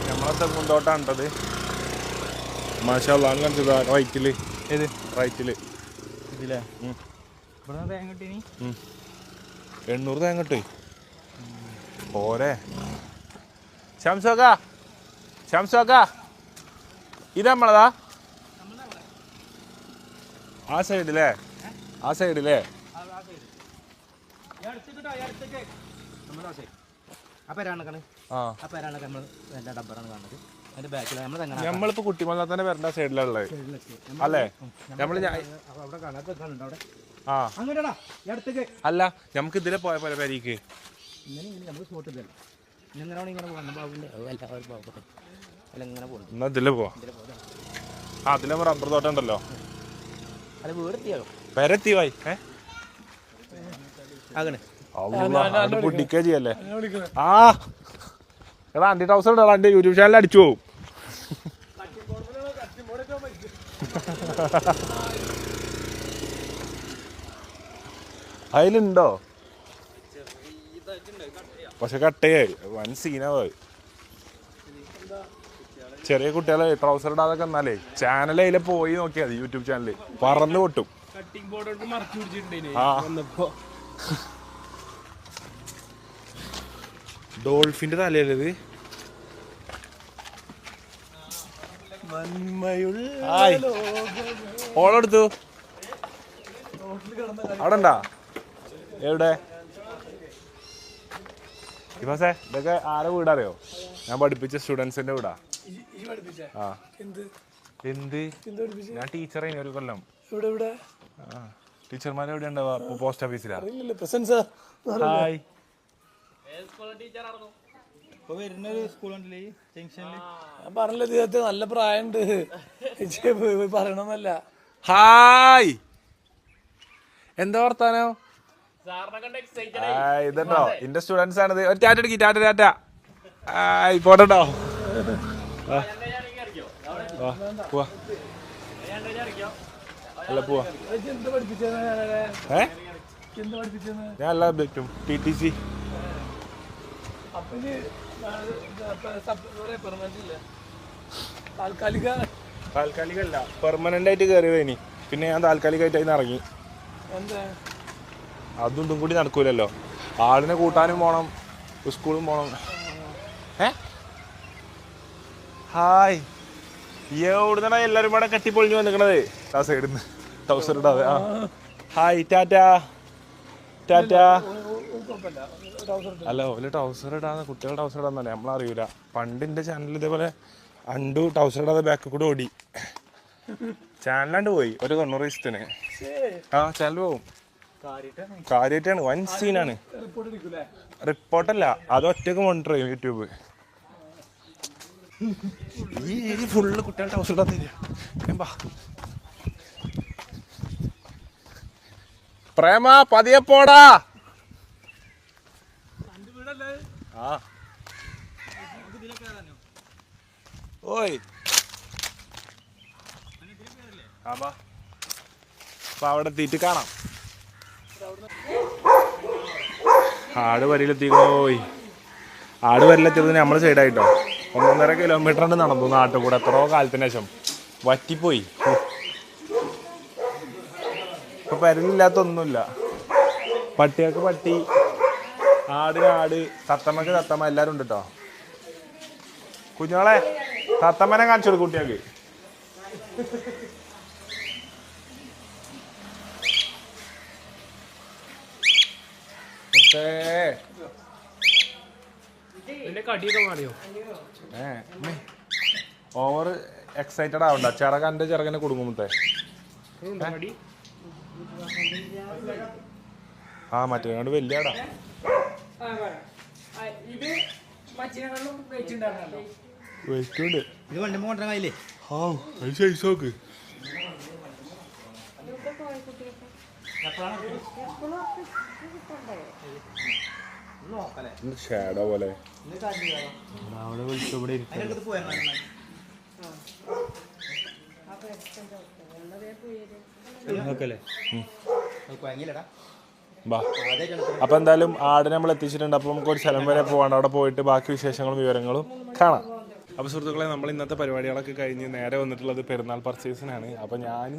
നമ്മളെ തെങ്ങുന്തോട്ടാണ് ഉണ്ടത്. മാഷാ അല്ലാഹ് കാണിച്ചതാ റൈറ്റില്. ഏത് റൈറ്റില് ഇതില്ലേ? ഇവിടെ തേങ്ങ കിട്ടീനി 800 തേങ്ങ കിട്ടേ പോരെ. ശംസാക്ക ഇത് നമ്മളതാ ആ സൈഡിലേ? ആ സൈഡിലേ? നമ്മളിപ്പോ കുട്ടിമല്ലാത്തന്നെ വരേണ്ട സൈഡിലുള്ളത് അല്ലേ? നമ്മള് ആ അല്ല നമുക്ക് ഇതിലെ പോയ പോലെ പരിക്ക് എന്നാ ഇതിലെ പോവാ. ആ അതിലെ റബ്ബർ തോട്ടം ഉണ്ടല്ലോ. പെരത്തി വായി പൊട്ടിക്കേ ചെയ്യല്ലേ? ആ എടാ അണ്ടി ട്രൗസർ ഉണ്ടോ? അണ്ടി യൂട്യൂബ് ചാനൽ അടിച്ചു പോവും. അതിലുണ്ടോ? പക്ഷെ കട്ടയായി വൻ സീനാവ്. ചെറിയ കുട്ടികളെ ട്രൗസർ ഇടാതൊക്കെ എന്നാലേ ചാനൽ അതിലെ പോയി നോക്കിയാൽ മതി. യൂട്യൂബ് ചാനല് പറന്ന് പൊട്ടും. കട്ടിംഗ് ബോർഡോട്ട് മറച്ചു പിടിച്ചിട്ടുണ്ടേ ആ വന്നപ്പോ. ഡോൾഫിന്റെ തലയല്ലത്. ഓളെടുത്തു അവിടെ ഉണ്ടാ എവിടെ ഇപ്പസേ ഇതൊക്കെ ആരെ വീടറിയോ? ഞാൻ പഠിപ്പിച്ച സ്റ്റുഡൻസിന്റെ വീടാ. ആ എന്ത് ഞാൻ ടീച്ചറേ ഒരു കൊല്ലം. ടീച്ചർമാരെ എവിടെ ഉണ്ടാവാ? പോസ്റ്റ് ഓഫീസിലാ. ഹായ് പറഞ്ഞില്ല നല്ല പ്രായണ്ട് പറയണമെന്നല്ല. ഹായ് എന്താ വർത്താനോ? ഇതോ എന്റെ സ്റ്റുഡൻസ് ആണിത്. ടാറ്റ അടിക്കി ടാറ്റ ടാറ്റ പോട്ടോ. അല്ല പോവാ. ഞാൻ എല്ലാ പറ്റും TTC. താൽക്കാലികല്ല പെർമനന്റ് ആയിട്ട് കയറിയത് ഇനി. പിന്നെ ഞാൻ താൽക്കാലികമായിട്ട് അതിന് ഇറങ്ങി. അതും ഇതും കൂടി നടക്കൂലല്ലോ. ആളിനെ കൂട്ടാനും പോണം, സ്കൂളും പോണം. ഹായ് എവിടുന്നാ എല്ലാരും കൂടെ കെട്ടിപ്പൊളിഞ്ഞു വന്നിക്കണത്? ആ സൈഡിൽ നിന്ന് ട്രൗസർ ഇടാതെ. ആ ഹായ് ടാറ്റ ടാറ്റ. അല്ല ഓല് ട്രൗസർ ഇടാതെ കുട്ടികൾ ട്രൗസർ ഇടാന്നല്ലേ നമ്മളറിയൂല. പണ്ടിന്റെ ചാനൽ ഇതേപോലെ അണ്ടു ട്രൗസർ ഇടാതെ ബാക്കിൽ കൂടെ ഓടി. ചാനലാണ്ട് പോയി ഒരു 90 ദിവസത്തിന്. ആ ചാനൽ പോവും. കാര്യമായിട്ടാണ് വൻ സീനാണ്. റിപ്പോർട്ടല്ല അത് ഒറ്റക്ക് മോണിറ്റർ ചെയ്യും യൂട്യൂബ്. ഈ ഫുള്ള് കുട്ടികൾ ട്രൗസർ ഇടാത്ത പ്രേമ പതിയെ പോടാ. ആ ഓയ് അപ്പൊ അവിടെ എത്തിയിട്ട് കാണാം. ആട് വരിയിലെത്തിക്കോയ്. ആട് വരിയിലെത്തിയത് നമ്മുടെ സൈഡായിട്ടോ. 1.5 കിലോമീറ്റർ നടന്നു നാട്ടിൽ കൂടെ. എത്രയോ കാലത്തിന് ശേഷം വറ്റിപ്പോയി. ഇപ്പൊ പരിലില്ലാത്തൊന്നുമില്ല. പട്ടികൾക്ക് പട്ടി, ആടിന് ആട്, തത്തമ്മക്ക് തത്തമ്മ എല്ലാരും ഉണ്ട് കേട്ടോ. കുഞ്ഞോളെ തത്തമ്മനെ കാണിച്ചു കൊടുക്കും കുട്ടികൾക്ക്. കടിയൊക്കെ മാറിയോ? ഓവർ എക്സൈറ്റഡ് ആവണ്ട. ചിറകന്റെ ചിറകനെ കൊടുക്കുമ്പത്തെ ആ മറ്റേ വലിയ ആടാ. വെയിറ്റുണ്ട്. ഇത് വണ്ടി കൊണ്ടുവരാൻ കഴിയില്ലേ? നോക്ക് ഷാഡോ പോലെ. അവിടെ വിളിച്ചു ഇവിടെ അപ്പൊ എന്തായാലും ആടിനെ നമ്മൾ എത്തിച്ചിട്ടുണ്ട്. അപ്പൊ നമുക്ക് ഒരു സ്ഥലം വരെ പോവാണ്ട്. അവിടെ പോയിട്ട് ബാക്കി വിശേഷങ്ങളും വിവരങ്ങളും കാണാം. അപ്പൊ സുഹൃത്തുക്കളെ നമ്മൾ ഇന്നത്തെ പരിപാടികളൊക്കെ കഴിഞ്ഞ് നേരെ വന്നിട്ടുള്ളത് പെരുന്നാൾ പർച്ചേസിനാണ്. അപ്പൊ ഞാൻ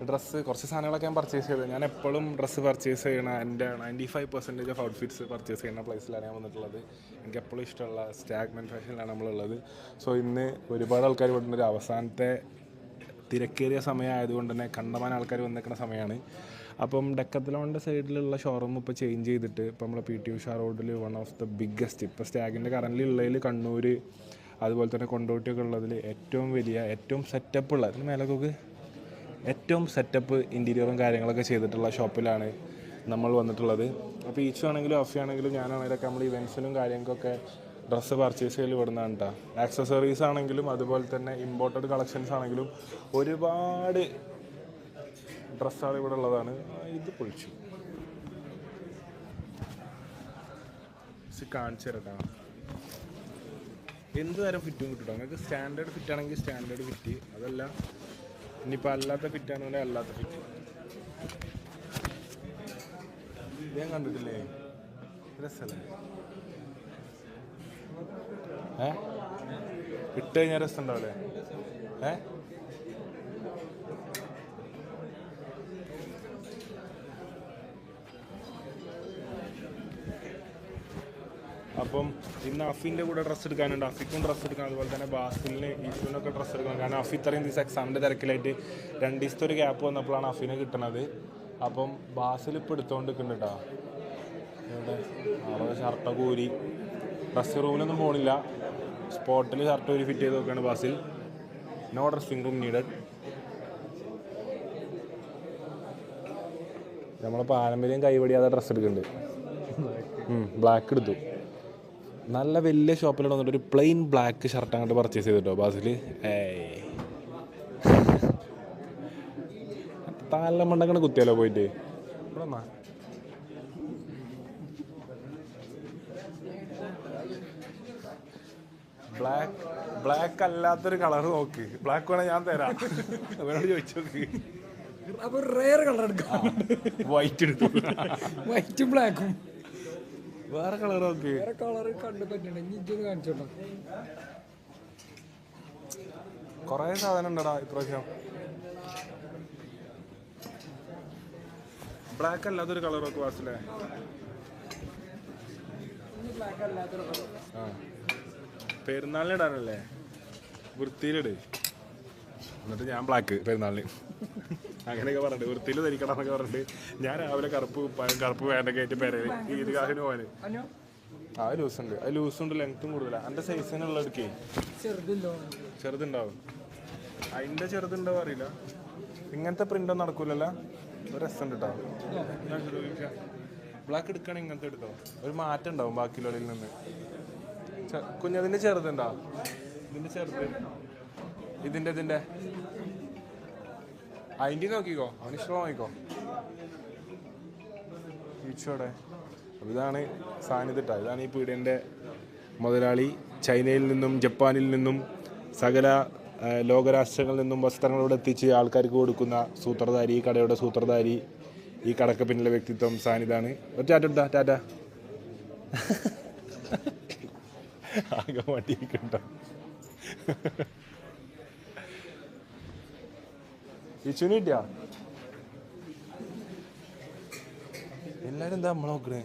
ഡ്രസ്സ് കുറച്ച് സാധനങ്ങളൊക്കെ ഞാൻ പർച്ചേസ് ചെയ്തത്. ഞാൻ എപ്പോഴും ഡ്രസ്സ് പർച്ചേസ് ചെയ്യണ എൻ്റെ 95% ഓഫ് ഔട്ട്ഫിറ്റ്സ് പർച്ചേസ് ചെയ്യുന്ന പ്ലേസിലാണ് ഞാൻ വന്നിട്ടുള്ളത്. എനിക്ക് എപ്പോഴും ഇഷ്ടമുള്ള സ്റ്റാഗ്മെൻറ്റ് ഫാഷനിലാണ് നമ്മളുള്ളത്. സോ ഇന്ന് ഒരുപാട് ആൾക്കാർ വന്നിട്ടൊരു അവസാനത്തെ തിരക്കേറിയ സമയമായതുകൊണ്ട് തന്നെ കണ്ടമാനം ആൾക്കാർ വന്നിരിക്കുന്ന സമയമാണ്. അപ്പം ഡെക്കത്തലോണിൻ്റെ സൈഡിലുള്ള ഷോറൂം ഇപ്പോൾ ചേഞ്ച് ചെയ്തിട്ട് ഇപ്പോൾ നമ്മുടെ PT ഉഷാ റോഡിൽ വൺ ഓഫ് ദ ബിഗ്ഗസ്റ്റ് ഇപ്പോൾ സ്റ്റാഗിൻ്റെ കറൻറ്റ്ലി ഉള്ളതിൽ കണ്ണൂർ അതുപോലെ തന്നെ കൊണ്ടോട്ടിയൊക്കെ ഉള്ളതിൽ ഏറ്റവും വലിയ ഏറ്റവും സെറ്റപ്പുള്ള അതിന് മേലൊക്കെ ഏറ്റവും സെറ്റപ്പ് ഇൻറ്റീരിയറും കാര്യങ്ങളൊക്കെ ചെയ്തിട്ടുള്ള ഷോപ്പിലാണ് നമ്മൾ വന്നിട്ടുള്ളത്. അപ്പോൾ ഈച്ച് ആണെങ്കിലും അഫി ആണെങ്കിലും ഞാനാണെങ്കിലൊക്കെ നമ്മൾ ഇവൻസിനും കാര്യങ്ങൾക്കൊക്കെ ഡ്രസ്സ് പർച്ചേസ് ചെയ്യൽ വിടുന്നതാണ് കേട്ടോ. ആക്സസറീസ് ആണെങ്കിലും അതുപോലെ തന്നെ ഇമ്പോർട്ടഡ് കളക്ഷൻസ് ആണെങ്കിലും ഒരുപാട് ഡ്രസ്സാണ് ഇവിടെ ഉള്ളതാണ്. ഇത് പൊളിച്ചു കാണിച്ചു തരട്ടാ. എന്ത് തരം ഫിറ്റും കിട്ടും നിങ്ങൾക്ക്. സ്റ്റാൻഡേർഡ് ഫിറ്റ് ആണെങ്കിൽ സ്റ്റാൻഡേർഡ് ഫിറ്റ്, അതല്ല ഇനിയിപ്പോൾ അല്ലാത്ത ഫിറ്റ് ആണെങ്കിൽ അല്ലാത്ത ഫിറ്റ്. ഞാൻ കണ്ടിട്ടില്ലേ രസമല്ലേ? ഇട്ട് കഴിഞ്ഞാൽ രസം ഉണ്ടാവില്ലേ? അപ്പം ഇന്ന് അഫിൻ്റെ കൂടെ ഡ്രസ്സ് എടുക്കാനുണ്ട്. അഫിക്കും ഡ്രസ്സ് എടുക്കണം, അതുപോലെ തന്നെ ബാസിലിന് ഈശ്വരനൊക്കെ ഡ്രസ്സ് എടുക്കണം. കാരണം അഫി ഇത്രയും ദിവസം എക്സാമിൻ്റെ തിരക്കിലായിട്ട് 2 ദിവസത്തെ ഒരു ഗ്യാപ്പ് വന്നപ്പോഴാണ് അഫിനെ കിട്ടുന്നത്. അപ്പം ബാസിൽ ഇപ്പോൾ എടുത്തുകൊണ്ട് നിൽക്കുന്നുണ്ട് കേട്ടോ. ഇവിടെ അവിടെ ഷർട്ടൊക്കെ ഊരി ഡ്രസ് റൂമിലൊന്നും പോകണില്ല, സ്പോട്ടിൽ ഷർട്ട് ഊരി ഫിറ്റ് ചെയ്ത് നോക്കുകയാണ് Basil. No dressing room needed. നമ്മളെ പാരമ്പര്യം കൈവടിയാതെ ഡ്രസ്സ് എടുക്കുന്നുണ്ട്. ബ്ലാക്ക് എടുത്തു. നല്ല വലിയ ഷോപ്പിൽ വന്നിട്ട് ഒരു പ്ലെയിൻ ബ്ലാക്ക് ഷർട്ട് അങ്ങോട്ട് പർച്ചേസ് ചെയ്തിട്ടോ ബാസിൽ. താല മണ്ടങ്ങനെ കുത്തിയാലോ പോയിട്ട്. ഇവിടെ വന്നാ ബ്ലാക്ക് അല്ലാത്തൊരു കളർ നോക്ക്. ബ്ലാക്ക് വേണേ ഞാൻ തരാം, അവനോട് ചോദിച്ചു നോക്ക്. അപ്പൊ റെയർ കളർ എടുക്കാം. വൈറ്റ് എടുത്തു. വൈറ്റും ബ്ലാക്കും വേറെ കളർ നോക്ക്. വേറെ കളർ കണ്ടു പറ്റണ്ട. ഇതൊന്ന് കാണിച്ചോട്ടോ. കൊറേ സാധനം ഉണ്ടടാ ഇപ്രാവശ്യം. ബ്ലാക്ക് അല്ലാത്തൊരു കളർ നോക്ക് വാസിലെ. ആ പെരുന്നാളിനിടാനല്ലേ, വൃത്തിയിലിട്. എന്നിട്ട് ഞാൻ ബ്ലാക്ക് പെരുന്നാളിന് അങ്ങനെയൊക്കെ പറഞ്ഞിട്ട് വൃത്തിയിൽ ധരിക്കണം എന്നൊക്കെ പറഞ്ഞിട്ട് ഞാൻ രാവിലെ കറുപ്പ് വേണ്ടൊക്കെ ആയിട്ട് പേരേല് ഈദ്ഗാഹിന് പോകാന്. ആ ലൂസുണ്ട്, അത് ലൂസുണ്ട്, ലെങ്ത്തും കൂടുതലാണ്. എൻ്റെ സൈസിനുള്ള എടുക്കേ ചെറുതുണ്ടാവും. അതിൻ്റെ ചെറുതുണ്ടാവും അറിയില്ല. ഇങ്ങനത്തെ പ്രിൻ്റൊന്നും നടക്കൂലല്ലോ. ഒരു രസമുണ്ട് കേട്ടോ. ബ്ലാക്ക് എടുക്കുകയാണെങ്കിൽ ഇങ്ങനത്തെ എടുത്തോ, ഒരു മാറ്റം ഉണ്ടാവും ബാക്കിയുള്ളതിൽ നിന്ന്. കുഞ്ഞതിൻ്റെ ചെറുതുണ്ടോ? ഇതിൻ്റെ ചെറുത്, ഇതിൻ്റെ അതിൻ്റെ നോക്കിക്കോ, അവനിഷ്ടം നോക്കിക്കോ. ഈച്ചോടെ അപ്പോൾ ഇതാണ് സാന്നിധ്യട്ട. ഇതാണ് ഈ പീടിയൻ്റെ മുതലാളി. ചൈനയിൽ നിന്നും ജപ്പാനിൽ നിന്നും സകല ലോകരാഷ്ട്രങ്ങളിൽ നിന്നും വസ്ത്രങ്ങളോട് എത്തിച്ച് ആൾക്കാർക്ക് കൊടുക്കുന്ന സൂത്രധാരി, ഈ കടയുടെ സൂത്രധാരി, ഈ കടക്ക് പിന്നിലെ വ്യക്തിത്വം സാന്നിധ്യമാണ്. ഒരു ടാറ്റ എടുത്താ, ടാറ്റ. ആകെ മടിയൊക്കെയുണ്ടോ? ഇച്ചുവിന് കിട്ടിയാ? എല്ലാവരും എന്താ നമ്മളെ നോക്കണേ?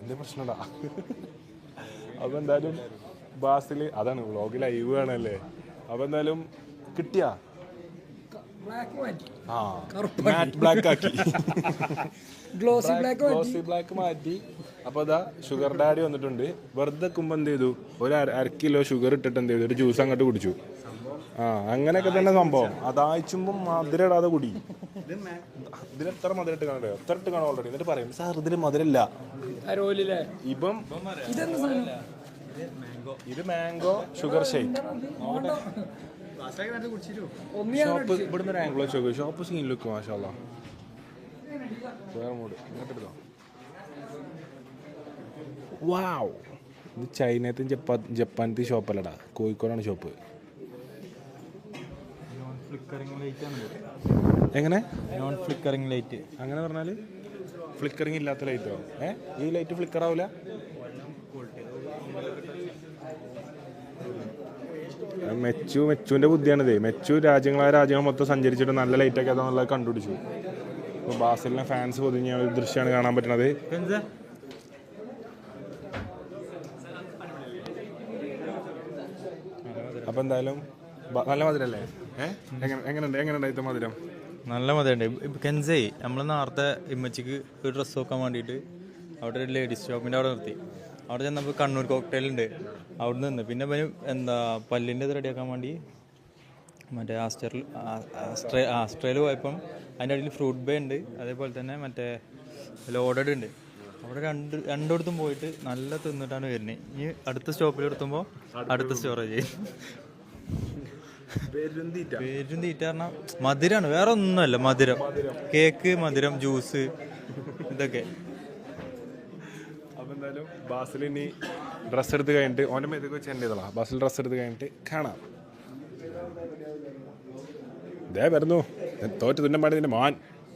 എന്താ പ്രശ്നമുണ്ടാ? അപ്പോൾ എന്തായാലും ബാസിൽ അതാണ് വ്ളോഗ് ലൈവ് കാണല്ലേ. അപ്പോൾ എന്തായാലും കിട്ടിയാ? ആ മാറ്റ് ബ്ലാക്ക് ആക്കി, ഗ്ലോസി ബ്ലാക്ക് മാറ്റി. അപ്പോൾ അതാ ഷുഗർ ഡാഡി വന്നിട്ടുണ്ട്. വെറുതെ കുമ്പ് എന്ത് ചെയ്തു, ഒരു 1/2 കിലോ ഷുഗർ ഇട്ടിട്ട് എന്ത് ചെയ്തു, ഒരു ജ്യൂസ് അങ്ങോട്ട് കുടിച്ചു. ആ അങ്ങനെയൊക്കെ തന്നെ സംഭവം. അതാഴ്ചുമ്പം മധുരം ഇടാതെ കുടി. ഇതിലെത്ര മധുരം ഇട്ട് കാണണ്ടോ? എത്ര ഇട്ട് കാണാം ഓൾറെഡി. എന്നിട്ട് പറയും സാർ ഇതിൽ മധുരമില്ല. ഇപ്പം ഇത് മാംഗോ ഷുഗർ ഷേക്ക്. ഷോപ്പ് ഇവിടുന്ന് ഒരു Anglo chalk shop scene look മാഷാല്ലാ. വേറെ മൂഡ് ഇങ്ങോട്ട് എടുത്തോ. വാവ്, ഇത് ചൈനത്തെ ജപ്പാനത്തെ ഷോപ്പല്ലടാ, കോഴിക്കോടാണ് ഷോപ്പ്. എങ്ങനെ നോൺ ഫ്ലിക്കറിംഗ് ലൈറ്റ്? അങ്ങനെ പറഞ്ഞാൽ ഫ്ലിക്കറിങ് ഇല്ലാത്ത ലൈറ്റോ? ഈ ലൈറ്റ് ഫ്ലിക്കർ ആവില്ല? മെച്ചുവിൻ്റെ ബുദ്ധിയാണിത്. മെച്ചു രാജ്യങ്ങൾ മൊത്തം സഞ്ചരിച്ചിട്ട് നല്ല ലൈറ്റൊക്കെ അതാന്നുള്ളത് കണ്ടുപിടിച്ചു. ഇപ്പോൾ ബാസിലിനെ ഫാൻസ് പൊതിഞ്ഞ ഒരു ദൃശ്യമാണ് കാണാൻ പറ്റുന്നത്. അപ്പം എന്തായാലും നല്ല മധുരല്ലേ? എങ്ങനെയുണ്ട് ഇത് മധുരം? നല്ല മധുരമുണ്ട്. കെൻസൈ നമ്മൾ നേരത്തെ ഇമ്മച്ചിക്ക് ഒരു ഡ്രസ്സ് നോക്കാൻ വേണ്ടിയിട്ട് അവിടെ ഒരു ലേഡീസ് ഷോപ്പിൻ്റെ അവിടെ നിർത്തി. അവിടെ ചെന്നപ്പോൾ കണ്ണൂർ കോക്ടെയിൽ ഉണ്ട്, അവിടെ നിന്ന്. പിന്നെ എന്താ പല്ലിൻ്റെ ഇത് റെഡിയാക്കാൻ വേണ്ടി മറ്റേ ആസ്ട്രേലിയ പോയപ്പം അതിൻ്റെ അടിയിൽ ഫ്രൂട്ട് ബേ ഉണ്ട്, അതേപോലെ തന്നെ മറ്റേ ലോഡഡ് ഉണ്ട്. അവിടെ രണ്ടിടത്തും പോയിട്ട് നല്ല തിന്നിട്ടാണ് വരുന്നത്. ഇനി അടുത്ത സ്റ്റോപ്പിൽ എടുത്തുമ്പോൾ അടുത്ത സ്റ്റോറേജ് പേരും തീറ്റ പറഞ്ഞാൽ മധുരമാണ്, വേറെ ഒന്നുമല്ല. മധുരം, കേക്ക്, മധുരം, ജ്യൂസ്, ഇതൊക്കെ. അപ്പം എന്തായാലും ബാസിൽ ഇനി ഡ്രസ്സ് എടുത്ത് കഴിഞ്ഞിട്ട് ഓൻ്റെ മേതൊക്കെ വെച്ച് എൻ്റെ ചെയ്തോളാം. ബാസിൽ ഡ്രസ്സ് എടുത്ത് കഴിഞ്ഞിട്ട് കാണാം. ഇതേ വരുന്നു തോറ്റ് തുന്നമ്പാടി നിന്റെ മോൻ.